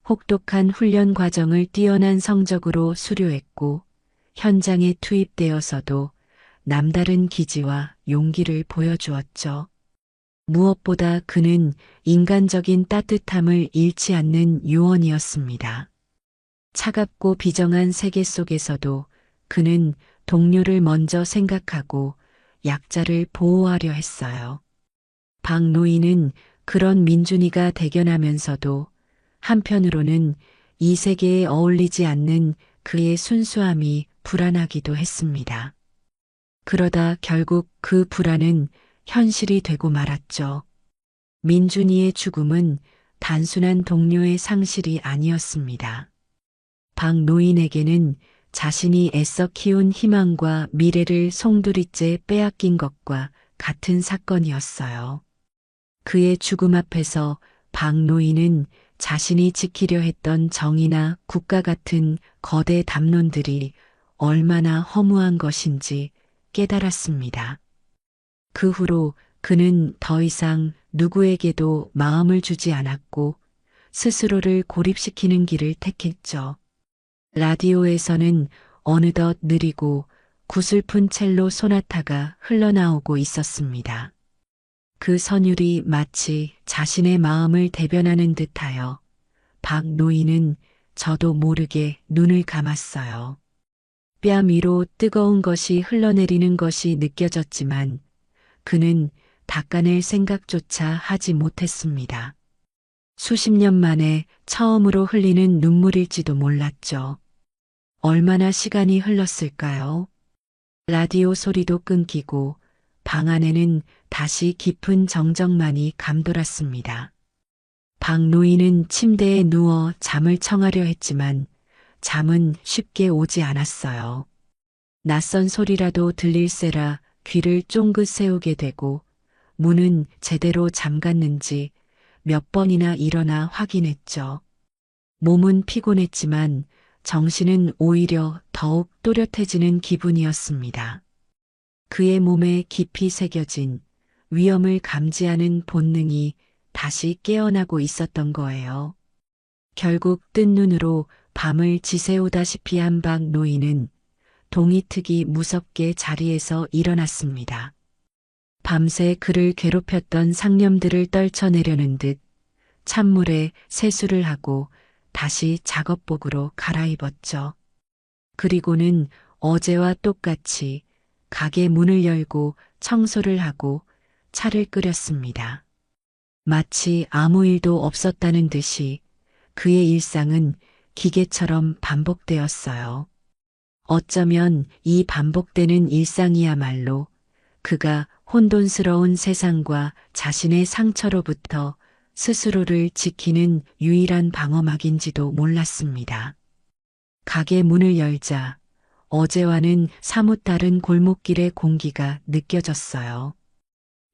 혹독한 훈련 과정을 뛰어난 성적으로 수료했고 현장에 투입되어서도 남다른 기지와 용기를 보여주었죠. 무엇보다 그는 인간적인 따뜻함을 잃지 않는 요원이었습니다. 차갑고 비정한 세계 속에서도 그는 동료를 먼저 생각하고 약자를 보호하려 했어요. 박 노인은 그런 민준이가 대견하면서도 한편으로는 이 세계에 어울리지 않는 그의 순수함이 불안하기도 했습니다. 그러다 결국 그 불안은 현실이 되고 말았죠. 민준이의 죽음은 단순한 동료의 상실이 아니었습니다. 박 노인에게는 자신이 애써 키운 희망과 미래를 송두리째 빼앗긴 것과 같은 사건이었어요. 그의 죽음 앞에서 박 노인은 자신이 지키려 했던 정의나 국가 같은 거대 담론들이 얼마나 허무한 것인지 깨달았습니다. 그 후로 그는 더 이상 누구에게도 마음을 주지 않았고 스스로를 고립시키는 길을 택했죠. 라디오에서는 어느덧 느리고 구슬픈 첼로 소나타가 흘러나오고 있었습니다. 그 선율이 마치 자신의 마음을 대변하는 듯하여 박 노인은 저도 모르게 눈을 감았어요. 뺨 위로 뜨거운 것이 흘러내리는 것이 느껴졌지만 그는 닦아낼 생각조차 하지 못했습니다. 수십 년 만에 처음으로 흘리는 눈물일지도 몰랐죠. 얼마나 시간이 흘렀을까요? 라디오 소리도 끊기고 방 안에는 다시 깊은 정적만이 감돌았습니다. 박 노인은 침대에 누워 잠을 청하려 했지만 잠은 쉽게 오지 않았어요. 낯선 소리라도 들릴세라 귀를 쫑긋 세우게 되고 문은 제대로 잠갔는지 몇 번이나 일어나 확인했죠. 몸은 피곤했지만 정신은 오히려 더욱 또렷해지는 기분이었습니다. 그의 몸에 깊이 새겨진 위험을 감지하는 본능이 다시 깨어나고 있었던 거예요. 결국 뜬 눈으로 밤을 지새우다시피 한 박 노인은 동이특이 무섭게 자리에서 일어났습니다. 밤새 그를 괴롭혔던 상념들을 떨쳐내려는 듯 찬물에 세수를 하고 다시 작업복으로 갈아입었죠. 그리고는 어제와 똑같이 가게 문을 열고 청소를 하고 차를 끓였습니다. 마치 아무 일도 없었다는 듯이 그의 일상은 기계처럼 반복되었어요. 어쩌면 이 반복되는 일상이야말로 그가 혼돈스러운 세상과 자신의 상처로부터 스스로를 지키는 유일한 방어막인지도 몰랐습니다. 가게 문을 열자 어제와는 사뭇 다른 골목길의 공기가 느껴졌어요.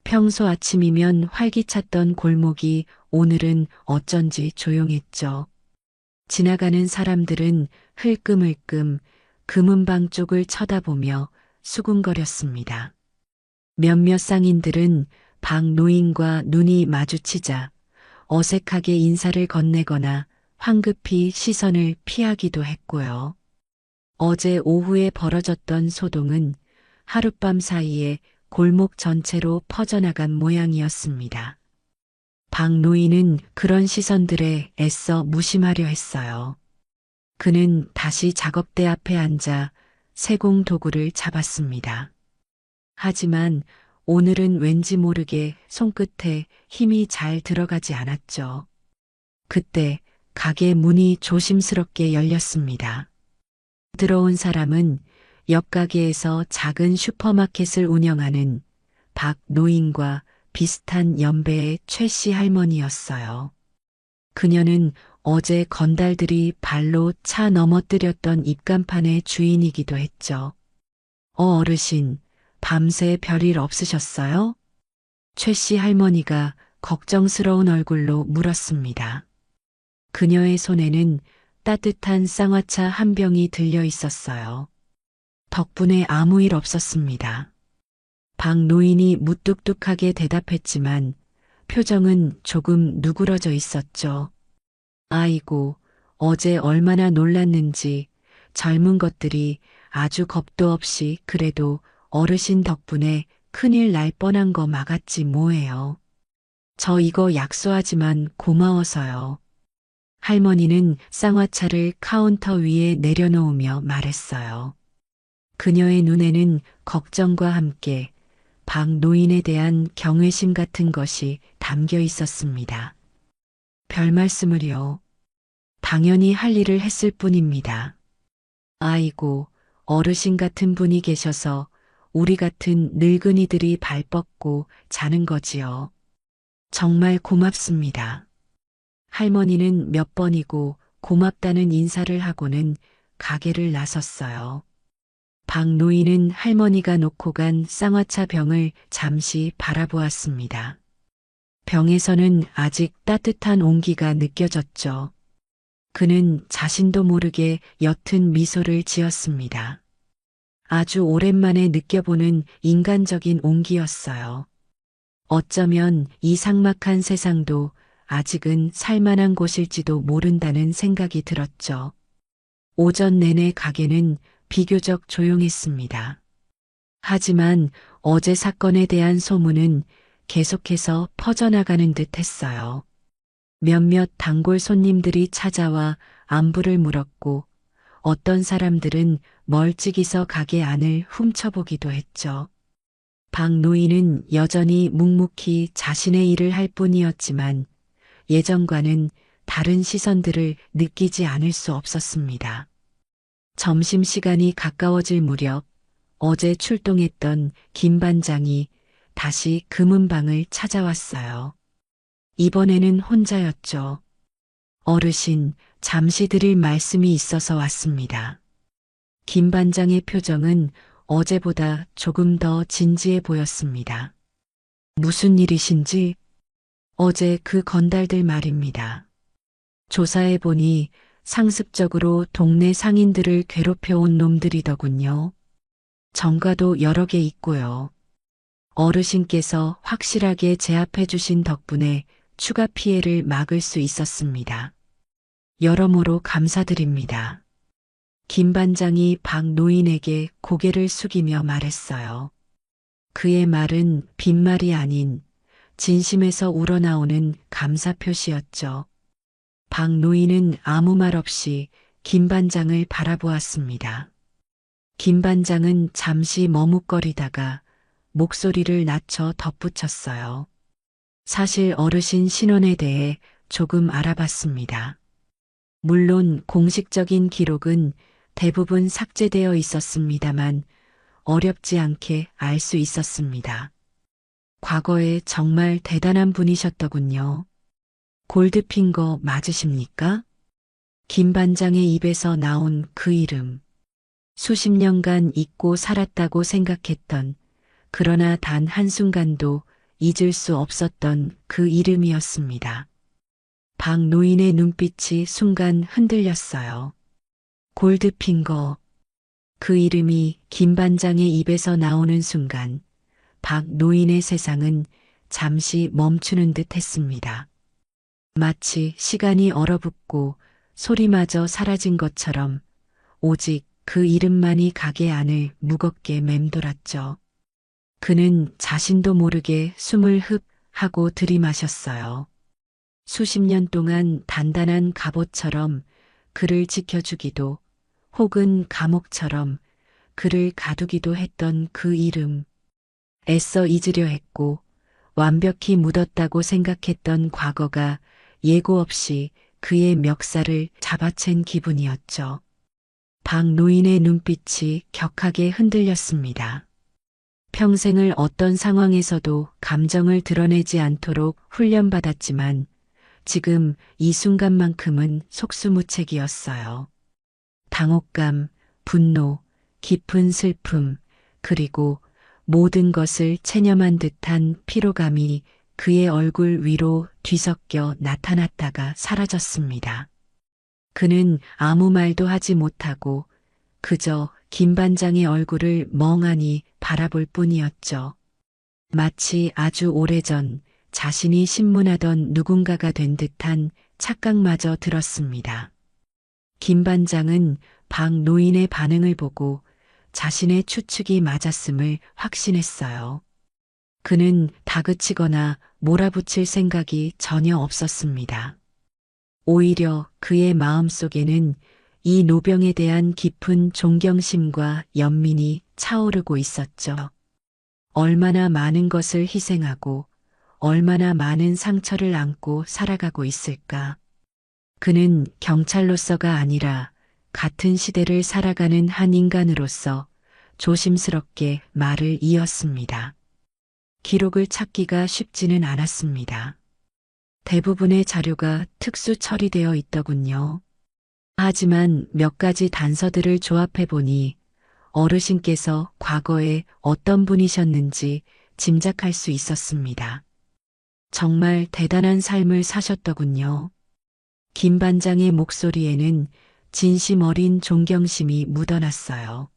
평소 아침이면 활기찼던 골목이 오늘은 어쩐지 조용했죠. 지나가는 사람들은 흘끔흘끔 금은방 쪽을 쳐다보며 수군거렸습니다. 몇몇 상인들은 박 노인과 눈이 마주치자 어색하게 인사를 건네거나 황급히 시선을 피하기도 했고요. 어제 오후에 벌어졌던 소동은 하룻밤 사이에 골목 전체로 퍼져나간 모양이었습니다. 박 노인은 그런 시선들에 애써 무심하려 했어요. 그는 다시 작업대 앞에 앉아 세공 도구를 잡았습니다. 하지만 오늘은 왠지 모르게 손끝에 힘이 잘 들어가지 않았죠. 그때 가게 문이 조심스럽게 열렸습니다. 들어온 사람은 옆 가게에서 작은 슈퍼마켓을 운영하는 박 노인과 비슷한 연배의 최 씨 할머니였어요. 그녀는 어제 건달들이 발로 차 넘어뜨렸던 입간판의 주인이기도 했죠. 어르신, 밤새 별일 없으셨어요? 최 씨 할머니가 걱정스러운 얼굴로 물었습니다. 그녀의 손에는 따뜻한 쌍화차 한 병이 들려 있었어요. 덕분에 아무 일 없었습니다. 박 노인이 무뚝뚝하게 대답했지만 표정은 조금 누그러져 있었죠. 아이고, 어제 얼마나 놀랐는지 젊은 것들이 아주 겁도 없이 그래도 어르신 덕분에 큰일 날 뻔한 거 막았지 뭐예요. 저 이거 약소하지만 고마워서요. 할머니는 쌍화차를 카운터 위에 내려놓으며 말했어요. 그녀의 눈에는 걱정과 함께 박 노인에 대한 경외심 같은 것이 담겨 있었습니다. 별 말씀을요. 당연히 할 일을 했을 뿐입니다. 아이고, 어르신 같은 분이 계셔서 우리 같은 늙은이들이 발 뻗고 자는 거지요. 정말 고맙습니다. 할머니는 몇 번이고 고맙다는 인사를 하고는 가게를 나섰어요. 박 노인은 할머니가 놓고 간 쌍화차 병을 잠시 바라보았습니다. 병에서는 아직 따뜻한 온기가 느껴졌죠. 그는 자신도 모르게 옅은 미소를 지었습니다. 아주 오랜만에 느껴보는 인간적인 온기였어요. 어쩌면 이 삭막한 세상도 아직은 살만한 곳일지도 모른다는 생각이 들었죠. 오전 내내 가게는 비교적 조용했습니다. 하지만 어제 사건에 대한 소문은 계속해서 퍼져나가는 듯 했어요. 몇몇 단골 손님들이 찾아와 안부를 물었고 어떤 사람들은 멀찍이서 가게 안을 훔쳐보기도 했죠. 박 노인은 여전히 묵묵히 자신의 일을 할 뿐이었지만 예전과는 다른 시선들을 느끼지 않을 수 없었습니다. 점심시간이 가까워질 무렵 어제 출동했던 김 반장이 다시 금은방을 찾아왔어요. 이번에는 혼자였죠. 어르신, 잠시 드릴 말씀이 있어서 왔습니다. 김 반장의 표정은 어제보다 조금 더 진지해 보였습니다. 무슨 일이신지? 어제 그 건달들 말입니다. 조사해보니 상습적으로 동네 상인들을 괴롭혀온 놈들이더군요. 정가도 여러 개 있고요. 어르신께서 확실하게 제압해 주신 덕분에 추가 피해를 막을 수 있었습니다. 여러모로 감사드립니다. 김 반장이 박 노인에게 고개를 숙이며 말했어요. 그의 말은 빈말이 아닌 진심에서 우러나오는 감사 표시였죠. 박 노인은 아무 말 없이 김 반장을 바라보았습니다. 김 반장은 잠시 머뭇거리다가 목소리를 낮춰 덧붙였어요. 사실 어르신 신원에 대해 조금 알아봤습니다. 물론 공식적인 기록은 대부분 삭제되어 있었습니다만 어렵지 않게 알 수 있었습니다. 과거에 정말 대단한 분이셨더군요. 골드핑거 맞으십니까? 김 반장의 입에서 나온 그 이름. 수십 년간 잊고 살았다고 생각했던 그러나 단 한순간도 잊을 수 없었던 그 이름이었습니다. 박 노인의 눈빛이 순간 흔들렸어요. 골드핑거. 그 이름이 김 반장의 입에서 나오는 순간 박 노인의 세상은 잠시 멈추는 듯 했습니다. 마치 시간이 얼어붙고 소리마저 사라진 것처럼 오직 그 이름만이 가게 안을 무겁게 맴돌았죠. 그는 자신도 모르게 숨을 흡 하고 들이마셨어요. 수십 년 동안 단단한 갑옷처럼 그를 지켜주기도 혹은 감옥처럼 그를 가두기도 했던 그 이름. 애써 잊으려 했고 완벽히 묻었다고 생각했던 과거가 예고 없이 그의 멱살을 잡아챈 기분이었죠. 박 노인의 눈빛이 격하게 흔들렸습니다. 평생을 어떤 상황에서도 감정을 드러내지 않도록 훈련받았지만 지금 이 순간만큼은 속수무책이었어요. 당혹감, 분노, 깊은 슬픔, 그리고 모든 것을 체념한 듯한 피로감이 그의 얼굴 위로 뒤섞여 나타났다가 사라졌습니다. 그는 아무 말도 하지 못하고 그저 김 반장의 얼굴을 멍하니 바라볼 뿐이었죠. 마치 아주 오래전 자신이 신문하던 누군가가 된 듯한 착각마저 들었습니다. 김 반장은 박 노인의 반응을 보고 자신의 추측이 맞았음을 확신했어요. 그는 다그치거나 몰아붙일 생각이 전혀 없었습니다. 오히려 그의 마음속에는 이 노병에 대한 깊은 존경심과 연민이 차오르고 있었죠. 얼마나 많은 것을 희생하고 얼마나 많은 상처를 안고 살아가고 있을까. 그는 경찰로서가 아니라 같은 시대를 살아가는 한 인간으로서 조심스럽게 말을 이었습니다. 기록을 찾기가 쉽지는 않았습니다. 대부분의 자료가 특수 처리되어 있더군요. 하지만 몇 가지 단서들을 조합해 보니 어르신께서 과거에 어떤 분이셨는지 짐작할 수 있었습니다. 정말 대단한 삶을 사셨더군요. 김 반장의 목소리에는 진심 어린 존경심이 묻어났어요.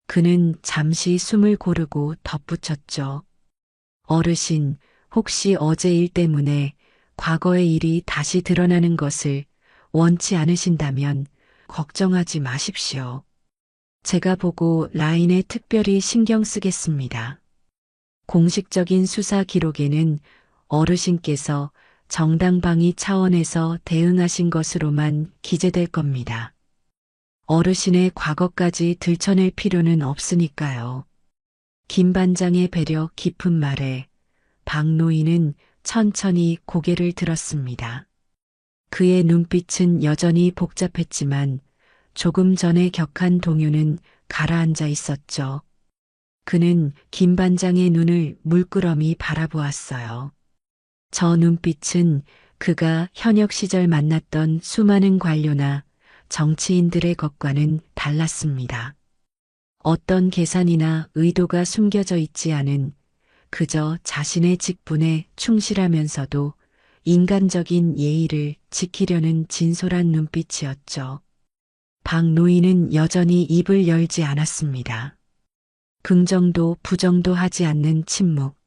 그는 잠시 숨을 고르고 덧붙였죠. 어르신, 혹시 어제 일 때문에 과거의 일이 다시 드러나는 것을 원치 않으신다면 걱정하지 마십시오. 제가 보고 라인에 특별히 신경 쓰겠습니다. 공식적인 수사 기록에는 어르신께서 정당방위 차원에서 대응하신 것으로만 기재될 겁니다. 어르신의 과거까지 들춰낼 필요는 없으니까요. 김 반장의 배려 깊은 말에 박 노인은 천천히 고개를 들었습니다. 그의 눈빛은 여전히 복잡했지만 조금 전에 격한 동요는 가라앉아 있었죠. 그는 김 반장의 눈을 물끄러미 바라보았어요. 저 눈빛은 그가 현역 시절 만났던 수많은 관료나 정치인들의 것과는 달랐습니다. 어떤 계산이나 의도가 숨겨져 있지 않은 그저 자신의 직분에 충실하면서도 인간적인 예의를 지키려는 진솔한 눈빛이었죠. 박 노인은 여전히 입을 열지 않았습니다. 긍정도 부정도 하지 않는 침묵.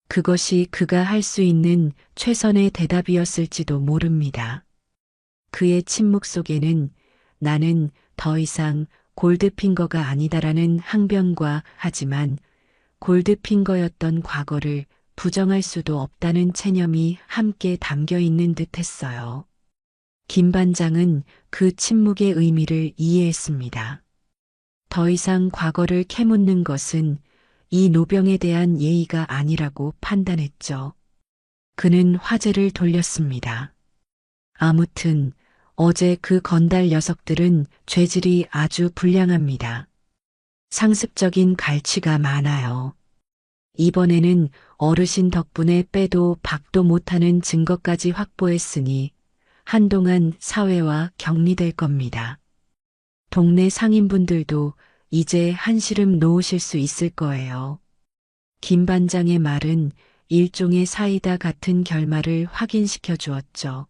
그것이 그가 할 수 있는 최선의 대답이었을지도 모릅니다. 그의 침묵 속에는 나는 더 이상 골드핑거가 아니다라는 항변과 하지만 골드핑거였던 과거를 부정할 수도 없다는 체념이 함께 담겨 있는 듯 했어요. 김 반장은 그 침묵의 의미를 이해했습니다. 더 이상 과거를 캐묻는 것은 이 노병에 대한 예의가 아니라고 판단했죠. 그는 화제를 돌렸습니다. 아무튼 어제 그 건달 녀석들은 죄질이 아주 불량합니다. 상습적인 갈취가 많아요. 이번에는 어르신 덕분에 빼도 박도 못하는 증거까지 확보했으니 한동안 사회와 격리될 겁니다. 동네 상인분들도 이제 한시름 놓으실 수 있을 거예요. 김 반장의 말은 일종의 사이다 같은 결말을 확인시켜 주었죠.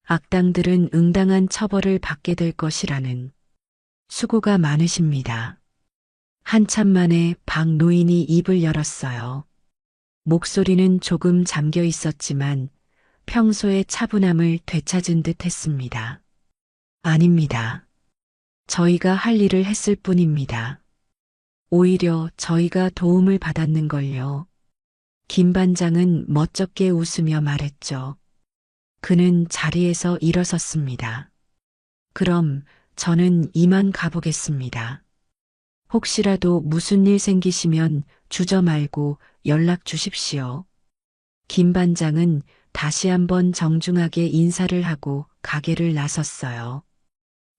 악당들은 응당한 처벌을 받게 될 것이라는. 수고가 많으십니다. 한참 만에 박 노인이 입을 열었어요. 목소리는 조금 잠겨 있었지만 평소의 차분함을 되찾은 듯 했습니다. 아닙니다. 저희가 할 일을 했을 뿐입니다. 오히려 저희가 도움을 받았는걸요. 김 반장은 멋쩍게 웃으며 말했죠. 그는 자리에서 일어섰습니다. 그럼 저는 이만 가보겠습니다. 혹시라도 무슨 일 생기시면 주저 말고 연락 주십시오. 김 반장은 다시 한번 정중하게 인사를 하고 가게를 나섰어요.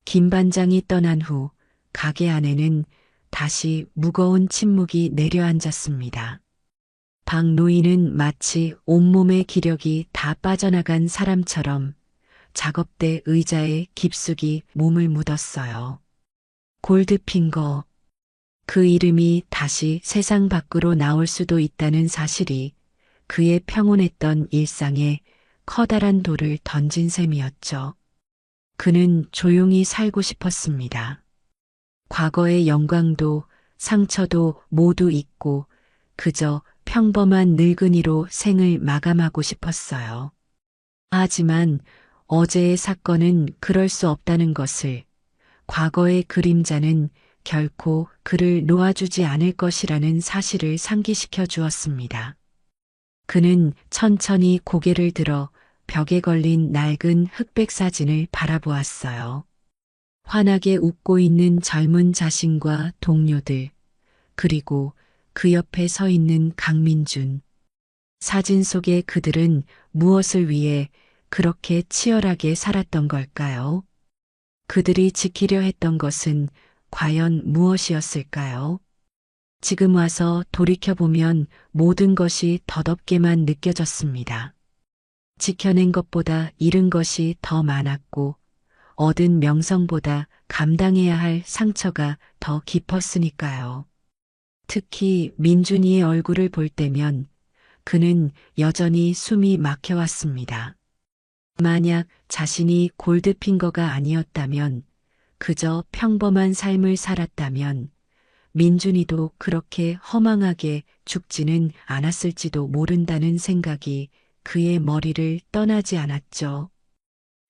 김 반장이 떠난 후 가게 안에는 다시 무거운 침묵이 내려앉았습니다. 박 노인은 마치 온몸의 기력이 다 빠져나간 사람처럼 작업대 의자에 깊숙이 몸을 묻었어요. 골드핑거. 그 이름이 다시 세상 밖으로 나올 수도 있다는 사실이 그의 평온했던 일상에 커다란 돌을 던진 셈이었죠. 그는 조용히 살고 싶었습니다. 과거의 영광도 상처도 모두 잊고 그저 평범한 늙은이로 생을 마감하고 싶었어요. 하지만 어제의 사건은 그럴 수 없다는 것을, 과거의 그림자는 결코 그를 놓아주지 않을 것이라는 사실을 상기시켜 주었습니다. 그는 천천히 고개를 들어 벽에 걸린 낡은 흑백 사진을 바라보았어요. 환하게 웃고 있는 젊은 자신과 동료들, 그리고 그 옆에 서 있는 강민준. 사진 속의 그들은 무엇을 위해 그렇게 치열하게 살았던 걸까요? 그들이 지키려 했던 것은 과연 무엇이었을까요? 지금 와서 돌이켜보면 모든 것이 덧없게만 느껴졌습니다. 지켜낸 것보다 잃은 것이 더 많았고 얻은 명성보다 감당해야 할 상처가 더 깊었으니까요. 특히 민준이의 얼굴을 볼 때면 그는 여전히 숨이 막혀왔습니다. 만약 자신이 골드핑거가 아니었다면, 그저 평범한 삶을 살았다면 민준이도 그렇게 허망하게 죽지는 않았을지도 모른다는 생각이 그의 머리를 떠나지 않았죠.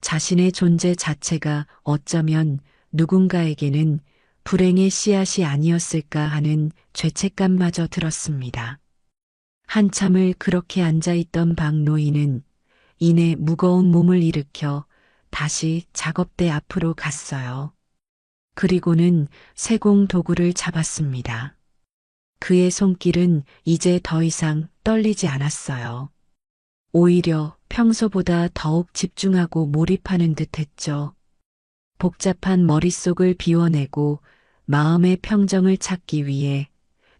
자신의 존재 자체가 어쩌면 누군가에게는 불행의 씨앗이 아니었을까 하는 죄책감마저 들었습니다. 한참을 그렇게 앉아있던 박노인은 이내 무거운 몸을 일으켜 다시 작업대 앞으로 갔어요. 그리고는 세공 도구를 잡았습니다. 그의 손길은 이제 더 이상 떨리지 않았어요. 오히려 평소보다 더욱 집중하고 몰입하는 듯 했죠. 복잡한 머릿속을 비워내고 마음의 평정을 찾기 위해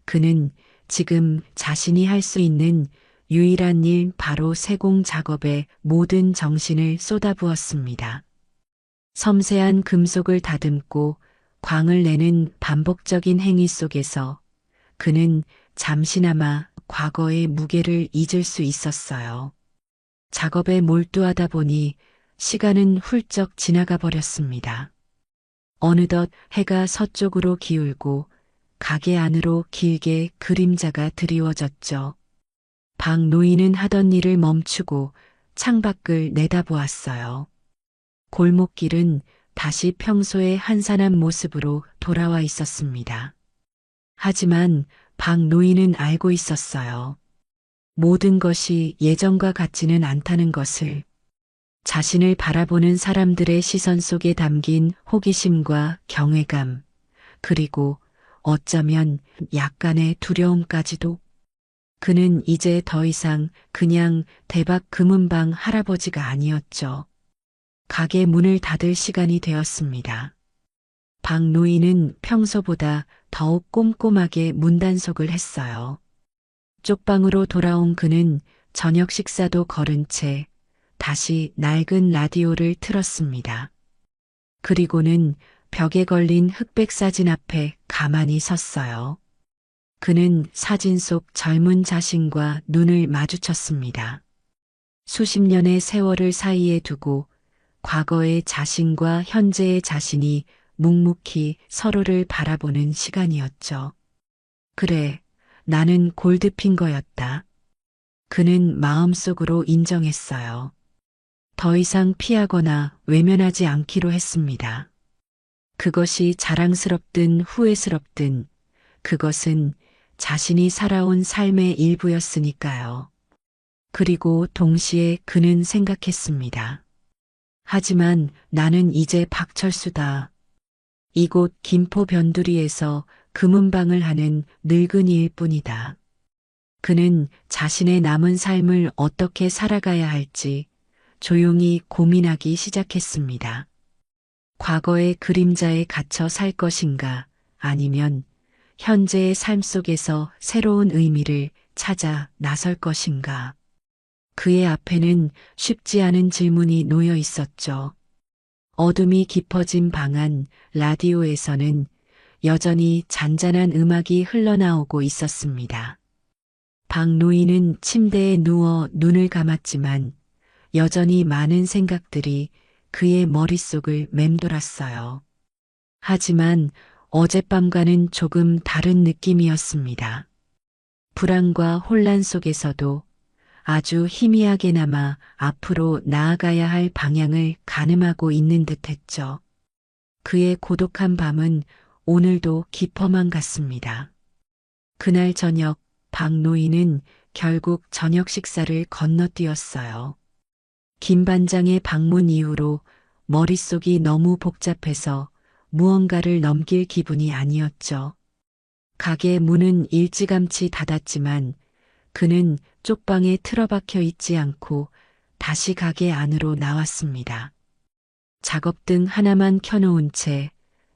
그는 지금 자신이 할 수 있는 유일한 일 바로 세공 작업에 모든 정신을 쏟아부었습니다. 섬세한 금속을 다듬고 광을 내는 반복적인 행위 속에서 그는 잠시나마 과거의 무게를 잊을 수 있었어요. 작업에 몰두하다 보니 시간은 훌쩍 지나가 버렸습니다. 어느덧 해가 서쪽으로 기울고 가게 안으로 길게 그림자가 드리워졌죠. 박 노인은 하던 일을 멈추고 창밖을 내다보았어요. 골목길은 다시 평소의 한산한 모습으로 돌아와 있었습니다. 하지만 박 노인은 알고 있었어요. 모든 것이 예전과 같지는 않다는 것을. 자신을 바라보는 사람들의 시선 속에 담긴 호기심과 경외감, 그리고 어쩌면 약간의 두려움까지도. 그는 이제 더 이상 그냥 대박 금은방 할아버지가 아니었죠. 가게 문을 닫을 시간이 되었습니다. 박 노인은 평소보다 더욱 꼼꼼하게 문단속을 했어요. 쪽방으로 돌아온 그는 저녁 식사도 거른 채 다시 낡은 라디오를 틀었습니다. 그리고는 벽에 걸린 흑백 사진 앞에 가만히 섰어요. 그는 사진 속 젊은 자신과 눈을 마주쳤습니다. 수십 년의 세월을 사이에 두고 과거의 자신과 현재의 자신이 묵묵히 서로를 바라보는 시간이었죠. 그래, 나는 골드핑거였다. 그는 마음속으로 인정했어요. 더 이상 피하거나 외면하지 않기로 했습니다. 그것이 자랑스럽든 후회스럽든 그것은 자신이 살아온 삶의 일부였으니까요. 그리고 동시에 그는 생각했습니다. 하지만 나는 이제 박철수다. 이곳 김포 변두리에서 금은방을 하는 늙은이일 뿐이다. 그는 자신의 남은 삶을 어떻게 살아가야 할지 조용히 고민하기 시작했습니다. 과거의 그림자에 갇혀 살 것인가, 아니면 현재의 삶 속에서 새로운 의미를 찾아 나설 것인가. 그의 앞에는 쉽지 않은 질문이 놓여 있었죠. 어둠이 깊어진 방 안 라디오에서는 여전히 잔잔한 음악이 흘러나오고 있었습니다. 박 노인은 침대에 누워 눈을 감았지만 여전히 많은 생각들이 그의 머릿속을 맴돌았어요. 하지만 어젯밤과는 조금 다른 느낌이었습니다. 불안과 혼란 속에서도 아주 희미하게나마 앞으로 나아가야 할 방향을 가늠하고 있는 듯했죠. 그의 고독한 밤은 오늘도 깊어만 갔습니다. 그날 저녁 박 노인은 결국 저녁 식사를 건너뛰었어요. 김 반장의 방문 이후로 머릿속이 너무 복잡해서 무언가를 넘길 기분이 아니었죠. 가게 문은 일찌감치 닫았지만 그는 쪽방에 틀어박혀 있지 않고 다시 가게 안으로 나왔습니다. 작업등 하나만 켜놓은 채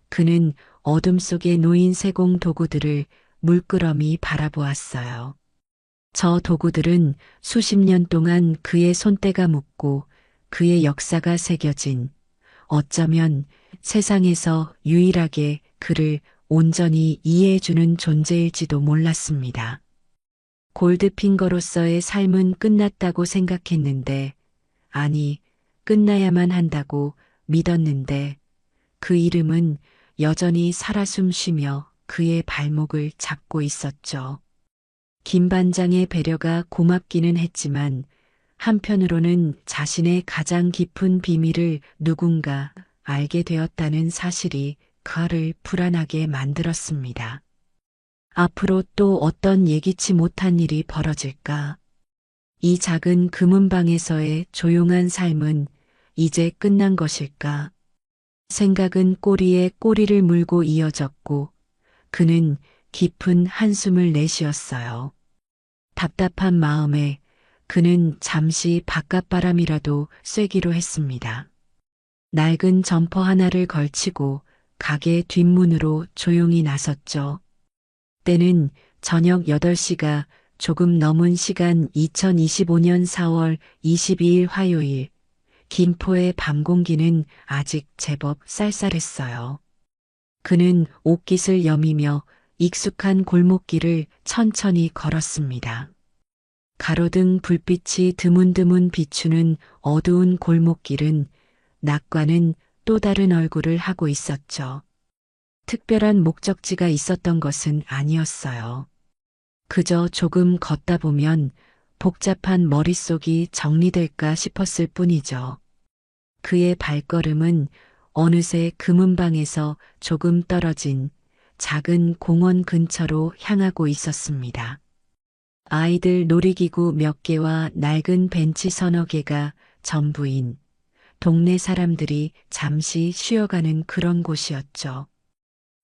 그는 어둠 속에 놓인 세공 도구들을 물끄러미 바라보았어요. 저 도구들은 수십 년 동안 그의 손때가 묻고 그의 역사가 새겨진 어쩌면 세상에서 유일하게 그를 온전히 이해해주는 존재일지도 몰랐습니다. 골드핑거로서의 삶은 끝났다고 생각했는데, 아니, 끝나야만 한다고 믿었는데, 그 이름은 여전히 살아 숨쉬며 그의 발목을 잡고 있었죠. 김 반장의 배려가 고맙기는 했지만, 한편으로는 자신의 가장 깊은 비밀을 누군가 알게 되었다는 사실이 그를 불안하게 만들었습니다. 앞으로 또 어떤 예기치 못한 일이 벌어질까? 이 작은 금은방에서의 조용한 삶은 이제 끝난 것일까? 생각은 꼬리에 꼬리를 물고 이어졌고 그는 깊은 한숨을 내쉬었어요. 답답한 마음에 그는 잠시 바깥바람이라도 쐬기로 했습니다. 낡은 점퍼 하나를 걸치고 가게 뒷문으로 조용히 나섰죠. 때는 저녁 8시가 조금 넘은 시간 2025년 4월 22일 화요일, 김포의 밤 공기는 아직 제법 쌀쌀했어요. 그는 옷깃을 여미며 익숙한 골목길을 천천히 걸었습니다. 가로등 불빛이 드문드문 비추는 어두운 골목길은 낮과는 또 다른 얼굴을 하고 있었죠. 특별한 목적지가 있었던 것은 아니었어요. 그저 조금 걷다 보면 복잡한 머릿속이 정리될까 싶었을 뿐이죠. 그의 발걸음은 어느새 금은방에서 조금 떨어진 작은 공원 근처로 향하고 있었습니다. 아이들 놀이기구 몇 개와 낡은 벤치 서너 개가 전부인 동네 사람들이 잠시 쉬어가는 그런 곳이었죠.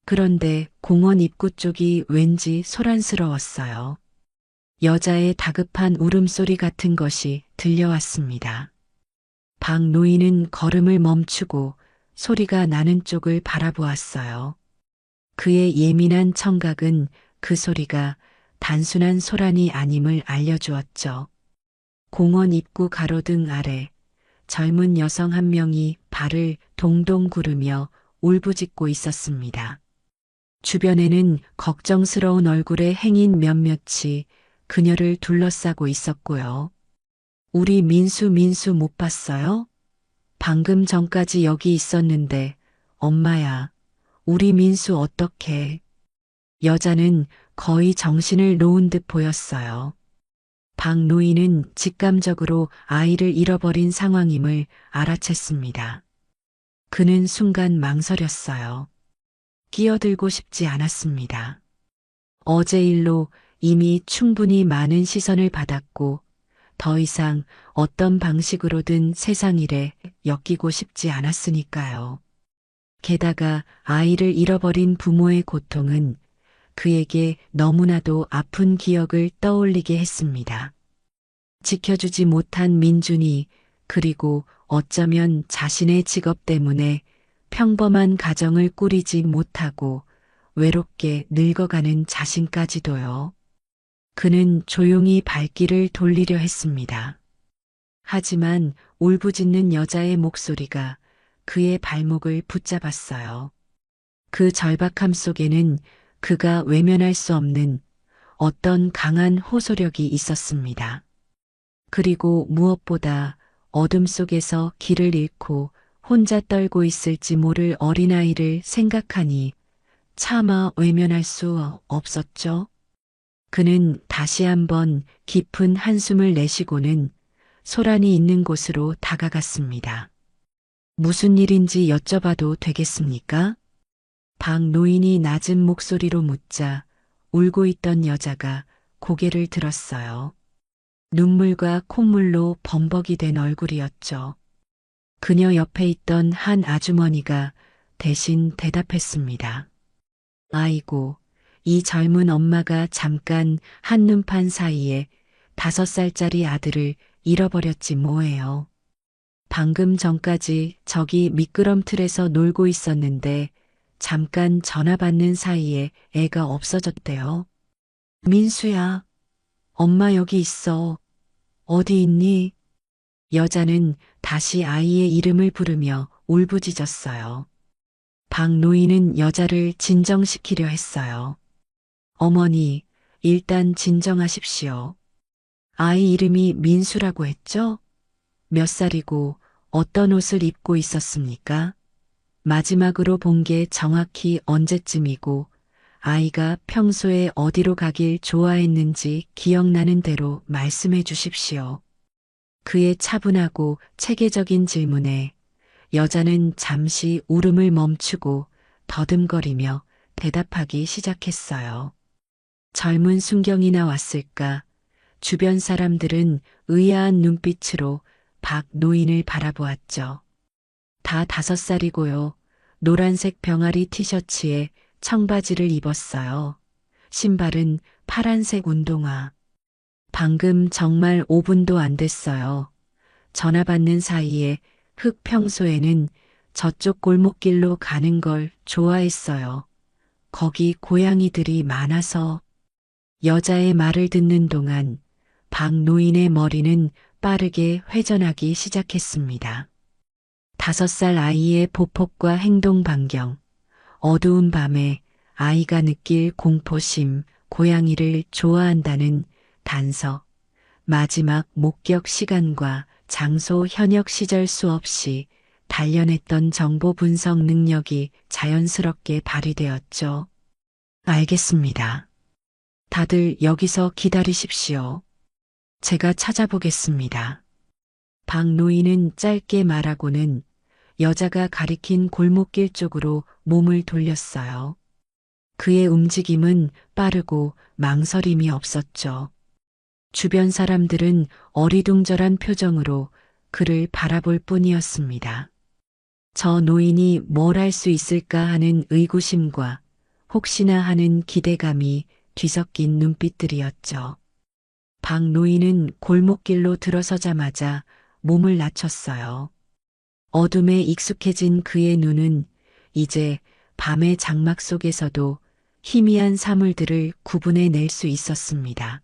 그런데 공원 입구 쪽이 왠지 소란스러웠어요. 여자의 다급한 울음소리 같은 것이 들려왔습니다. 박 노인은 걸음을 멈추고 소리가 나는 쪽을 바라보았어요. 그의 예민한 청각은 그 소리가 단순한 소란이 아님을 알려주었죠. 공원 입구 가로등 아래 젊은 여성 한 명이 발을 동동 구르며 울부짖고 있었습니다. 주변에는 걱정스러운 얼굴의 행인 몇몇이 그녀를 둘러싸고 있었고요. 우리 민수 못 봤어요? 방금 전까지 여기 있었는데 엄마야, 우리 민수 어떡해? 여자는 거의 정신을 놓은 듯 보였어요. 박 노인은 직감적으로 아이를 잃어버린 상황임을 알아챘습니다. 그는 순간 망설였어요. 끼어들고 싶지 않았습니다. 어제 일로 이미 충분히 많은 시선을 받았고 더 이상 어떤 방식으로든 세상 일에 엮이고 싶지 않았으니까요. 게다가 아이를 잃어버린 부모의 고통은 그에게 너무나도 아픈 기억을 떠올리게 했습니다. 지켜주지 못한 민준이 그리고 어쩌면 자신의 직업 때문에 평범한 가정을 꾸리지 못하고 외롭게 늙어가는 자신까지도요. 그는 조용히 발길을 돌리려 했습니다. 하지만 울부짖는 여자의 목소리가 그의 발목을 붙잡았어요. 그 절박함 속에는 그가 외면할 수 없는 어떤 강한 호소력이 있었습니다. 그리고 무엇보다 어둠 속에서 길을 잃고 혼자 떨고 있을지 모를 어린아이를 생각하니 차마 외면할 수 없었죠. 그는 다시 한번 깊은 한숨을 내쉬고는 소란이 있는 곳으로 다가갔습니다. 무슨 일인지 여쭤봐도 되겠습니까? 박 노인이 낮은 목소리로 묻자 울고 있던 여자가 고개를 들었어요. 눈물과 콧물로 범벅이 된 얼굴이었죠. 그녀 옆에 있던 한 아주머니가 대신 대답했습니다. 아이고, 이 젊은 엄마가 잠깐 한눈판 사이에 5살짜리 아들을 잃어버렸지 뭐예요. 방금 전까지 저기 미끄럼틀에서 놀고 있었는데 잠깐 전화 받는 사이에 애가 없어졌대요. 민수야, 엄마 여기 있어. 어디 있니? 여자는 다시 아이의 이름을 부르며 울부짖었어요. 박 노인은 여자를 진정시키려 했어요. 어머니, 일단 진정하십시오. 아이 이름이 민수라고 했죠? 몇 살이고 어떤 옷을 입고 있었습니까? 마지막으로 본 게 정확히 언제쯤이고 아이가 평소에 어디로 가길 좋아했는지 기억나는 대로 말씀해 주십시오. 그의 차분하고 체계적인 질문에 여자는 잠시 울음을 멈추고 더듬거리며 대답하기 시작했어요. 젊은 순경이나 왔을까? 주변 사람들은 의아한 눈빛으로 박 노인을 바라보았죠. 다 5살이고요. 노란색 병아리 티셔츠에 청바지를 입었어요. 신발은 파란색 운동화. 방금 정말 5분도 안 됐어요. 전화 받는 사이에 흑 평소에는 저쪽 골목길로 가는 걸 좋아했어요. 거기 고양이들이 많아서. 여자의 말을 듣는 동안 박 노인의 머리는 빠르게 회전하기 시작했습니다. 5살 아이의 보폭과 행동 반경, 어두운 밤에 아이가 느낄 공포심, 고양이를 좋아한다는 단서, 마지막 목격 시간과 장소 현역 시절 수없이 단련했던 정보 분석 능력이 자연스럽게 발휘되었죠. 알겠습니다. 다들 여기서 기다리십시오. 제가 찾아보겠습니다. 박 노인은 짧게 말하고는 여자가 가리킨 골목길 쪽으로 몸을 돌렸어요. 그의 움직임은 빠르고 망설임이 없었죠. 주변 사람들은 어리둥절한 표정으로 그를 바라볼 뿐이었습니다. 저 노인이 뭘 할 수 있을까 하는 의구심과 혹시나 하는 기대감이 뒤섞인 눈빛들이었죠. 박 노인은 골목길로 들어서자마자 몸을 낮췄어요. 어둠에 익숙해진 그의 눈은 이제 밤의 장막 속에서도 희미한 사물들을 구분해 낼 수 있었습니다.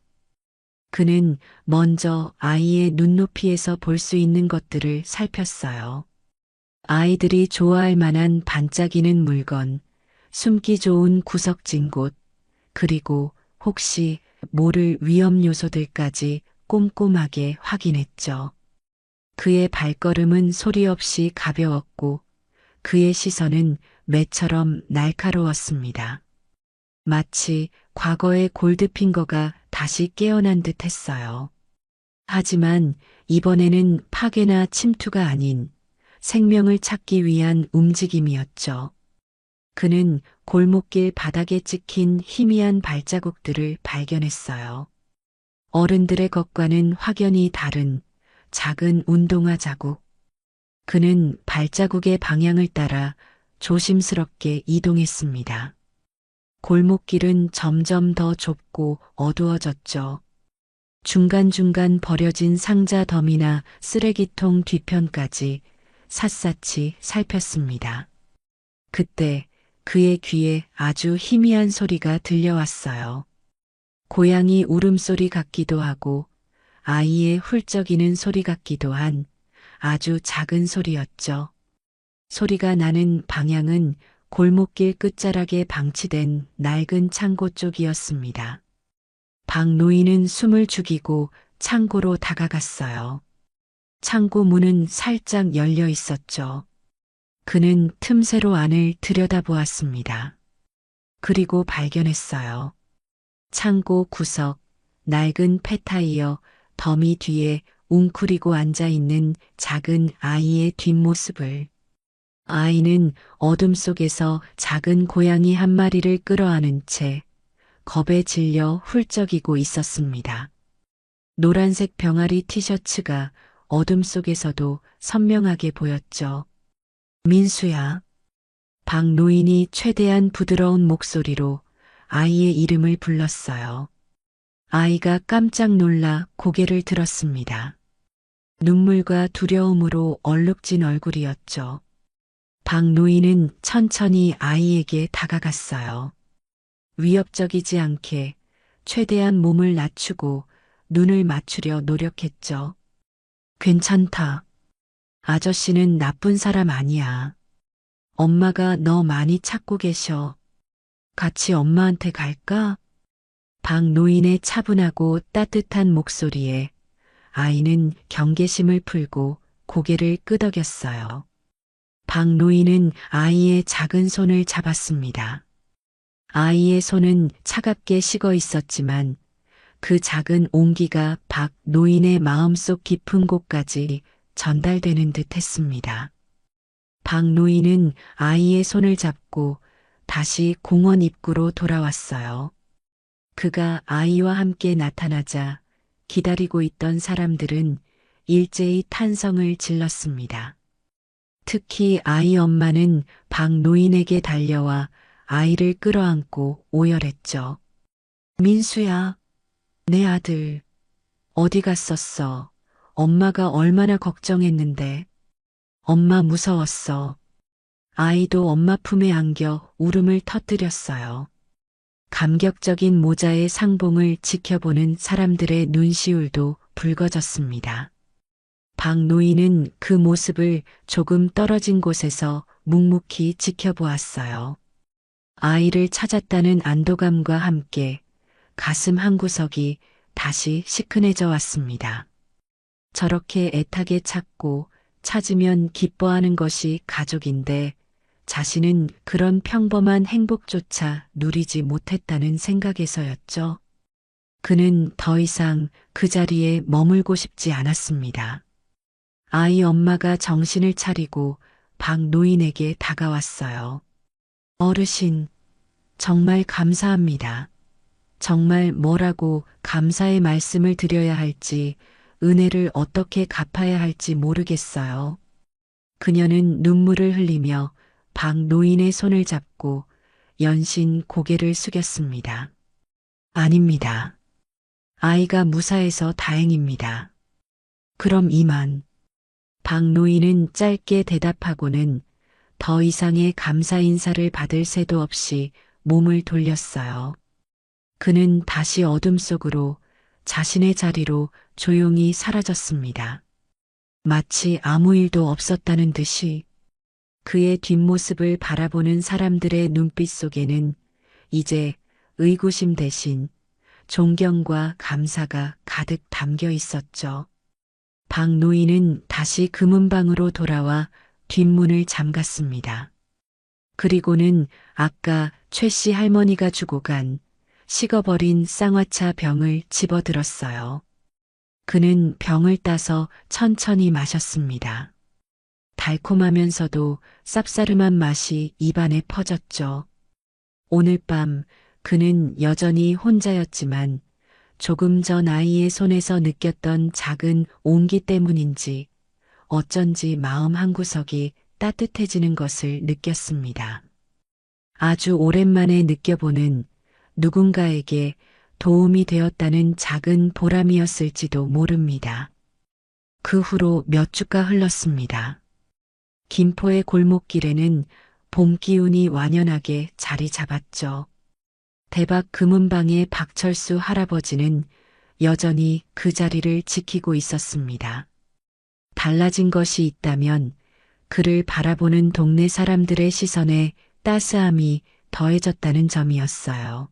그는 먼저 아이의 눈높이에서 볼 수 있는 것들을 살폈어요. 아이들이 좋아할 만한 반짝이는 물건, 숨기 좋은 구석진 곳, 그리고 혹시 모를 위험 요소들까지 꼼꼼하게 확인했죠. 그의 발걸음은 소리 없이 가벼웠고 그의 시선은 매처럼 날카로웠습니다. 마치 과거의 골드핑거가 다시 깨어난 듯 했어요. 하지만 이번에는 파괴나 침투가 아닌 생명을 찾기 위한 움직임이었죠. 그는 골목길 바닥에 찍힌 희미한 발자국들을 발견했어요. 어른들의 것과는 확연히 다른 작은 운동화 자국. 그는 발자국의 방향을 따라 조심스럽게 이동했습니다. 골목길은 점점 더 좁고 어두워졌죠. 중간중간 버려진 상자 더미나 쓰레기통 뒤편까지 샅샅이 살폈습니다. 그때 그의 귀에 아주 희미한 소리가 들려왔어요. 고양이 울음소리 같기도 하고 아이의 훌쩍이는 소리 같기도 한 아주 작은 소리였죠. 소리가 나는 방향은 골목길 끝자락에 방치된 낡은 창고 쪽이었습니다. 박 노인은 숨을 죽이고 창고로 다가갔어요. 창고 문은 살짝 열려 있었죠. 그는 틈새로 안을 들여다보았습니다. 그리고 발견했어요. 창고 구석, 낡은 폐타이어, 더미 뒤에 웅크리고 앉아있는 작은 아이의 뒷모습을. 아이는 어둠 속에서 작은 고양이 한 마리를 끌어안은 채 겁에 질려 훌쩍이고 있었습니다. 노란색 병아리 티셔츠가 어둠 속에서도 선명하게 보였죠. 민수야. 박 노인이 최대한 부드러운 목소리로 아이의 이름을 불렀어요. 아이가 깜짝 놀라 고개를 들었습니다. 눈물과 두려움으로 얼룩진 얼굴이었죠. 박 노인은 천천히 아이에게 다가갔어요. 위협적이지 않게 최대한 몸을 낮추고 눈을 맞추려 노력했죠. 괜찮다. 아저씨는 나쁜 사람 아니야. 엄마가 너 많이 찾고 계셔. 같이 엄마한테 갈까? 박 노인의 차분하고 따뜻한 목소리에 아이는 경계심을 풀고 고개를 끄덕였어요. 박 노인은 아이의 작은 손을 잡았습니다. 아이의 손은 차갑게 식어 있었지만 그 작은 온기가 박 노인의 마음속 깊은 곳까지 전달되는 듯 했습니다. 박 노인은 아이의 손을 잡고 다시 공원 입구로 돌아왔어요. 그가 아이와 함께 나타나자 기다리고 있던 사람들은 일제히 탄성을 질렀습니다. 특히 아이 엄마는 박 노인에게 달려와 아이를 끌어안고 오열했죠. 민수야, 내 아들, 어디 갔었어? 엄마가 얼마나 걱정했는데. 엄마 무서웠어. 아이도 엄마 품에 안겨 울음을 터뜨렸어요. 감격적인 모자의 상봉을 지켜보는 사람들의 눈시울도 붉어졌습니다. 박 노인은 그 모습을 조금 떨어진 곳에서 묵묵히 지켜보았어요. 아이를 찾았다는 안도감과 함께 가슴 한구석이 다시 시큰해져 왔습니다. 저렇게 애타게 찾고 찾으면 기뻐하는 것이 가족인데 자신은 그런 평범한 행복조차 누리지 못했다는 생각에서였죠. 그는 더 이상 그 자리에 머물고 싶지 않았습니다. 아이 엄마가 정신을 차리고 박 노인에게 다가왔어요. 어르신, 정말 감사합니다. 정말 뭐라고 감사의 말씀을 드려야 할지, 은혜를 어떻게 갚아야 할지 모르겠어요. 그녀는 눈물을 흘리며 박 노인의 손을 잡고 연신 고개를 숙였습니다. 아닙니다. 아이가 무사해서 다행입니다. 그럼 이만. 박 노인은 짧게 대답하고는 더 이상의 감사 인사를 받을 새도 없이 몸을 돌렸어요. 그는 다시 어둠 속으로 자신의 자리로 조용히 사라졌습니다. 마치 아무 일도 없었다는 듯이 그의 뒷모습을 바라보는 사람들의 눈빛 속에는 이제 의구심 대신 존경과 감사가 가득 담겨 있었죠. 박 노인은 다시 금은방으로 돌아와 뒷문을 잠갔습니다. 그리고는 아까 최 씨 할머니가 주고 간 식어버린 쌍화차 병을 집어들었어요. 그는 병을 따서 천천히 마셨습니다. 달콤하면서도 쌉싸름한 맛이 입안에 퍼졌죠. 오늘 밤 그는 여전히 혼자였지만 조금 전 아이의 손에서 느꼈던 작은 온기 때문인지 어쩐지 마음 한구석이 따뜻해지는 것을 느꼈습니다. 아주 오랜만에 느껴보는 누군가에게 도움이 되었다는 작은 보람이었을지도 모릅니다. 그 후로 몇 주가 흘렀습니다. 김포의 골목길에는 봄 기운이 완연하게 자리 잡았죠. 대박 금은방의 박철수 할아버지는 여전히 그 자리를 지키고 있었습니다. 달라진 것이 있다면 그를 바라보는 동네 사람들의 시선에 따스함이 더해졌다는 점이었어요.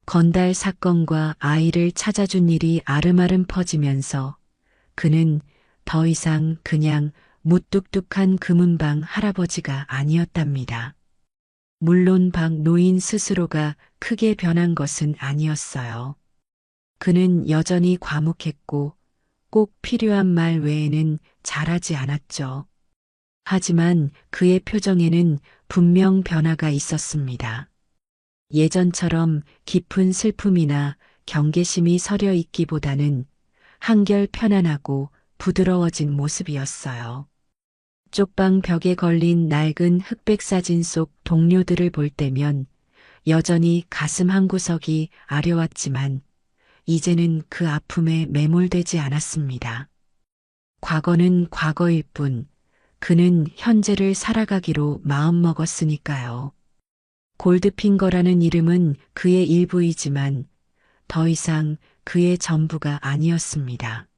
건달 사건과 아이를 찾아준 일이 아름아름 퍼지면서 그는 더 이상 그냥 무뚝뚝한 금은방 할아버지가 아니었답니다. 물론 박 노인 스스로가 크게 변한 것은 아니었어요. 그는 여전히 과묵했고 꼭 필요한 말 외에는 잘하지 않았죠. 하지만 그의 표정에는 분명 변화가 있었습니다. 예전처럼 깊은 슬픔이나 경계심이 서려 있기보다는 한결 편안하고 부드러워진 모습이었어요. 쪽방 벽에 걸린 낡은 흑백 사진 속 동료들을 볼 때면 여전히 가슴 한구석이 아려왔지만 이제는 그 아픔에 매몰되지 않았습니다. 과거는 과거일 뿐 그는 현재를 살아가기로 마음먹었으니까요. 골드핑거라는 이름은 그의 일부이지만 더 이상 그의 전부가 아니었습니다.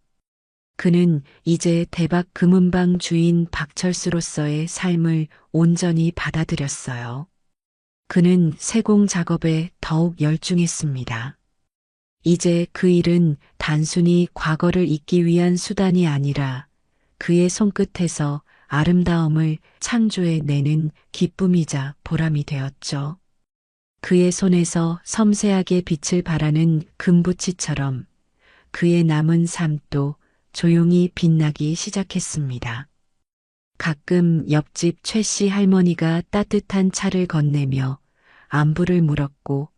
그는 이제 대박 금은방 주인 박철수로서의 삶을 온전히 받아들였어요. 그는 세공 작업에 더욱 열중했습니다. 이제 그 일은 단순히 과거를 잊기 위한 수단이 아니라 그의 손끝에서 아름다움을 창조해내는 기쁨이자 보람이 되었죠. 그의 손에서 섬세하게 빛을 발하는 금붙이처럼 그의 남은 삶도 조용히 빛나기 시작했습니다. 가끔 옆집 최 씨 할머니가 따뜻한 차를 건네며 안부를 물었고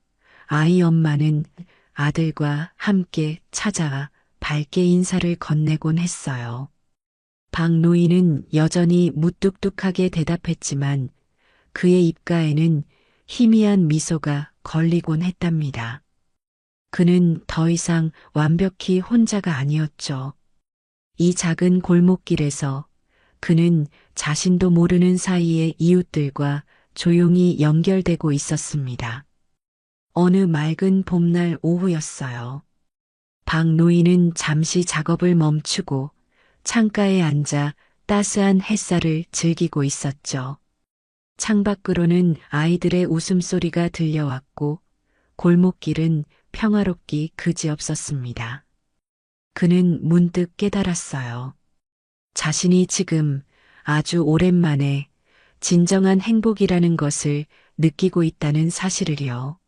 아이 엄마는 아들과 함께 찾아와 밝게 인사를 건네곤 했어요. 박 노인은 여전히 무뚝뚝하게 대답했지만 그의 입가에는 희미한 미소가 걸리곤 했답니다. 그는 더 이상 완벽히 혼자가 아니었죠. 이 작은 골목길에서 그는 자신도 모르는 사이에 이웃들과 조용히 연결되고 있었습니다. 어느 맑은 봄날 오후였어요. 박 노인은 잠시 작업을 멈추고 창가에 앉아 따스한 햇살을 즐기고 있었죠. 창밖으로는 아이들의 웃음소리가 들려왔고 골목길은 평화롭기 그지없었습니다. 그는 문득 깨달았어요. 자신이 지금 아주 오랜만에 진정한 행복이라는 것을 느끼고 있다는 사실을요.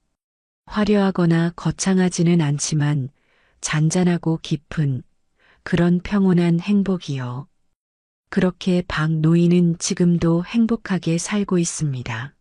화려하거나 거창하지는 않지만 잔잔하고 깊은 그런 평온한 행복이요. 그렇게 박 노인은 지금도 행복하게 살고 있습니다.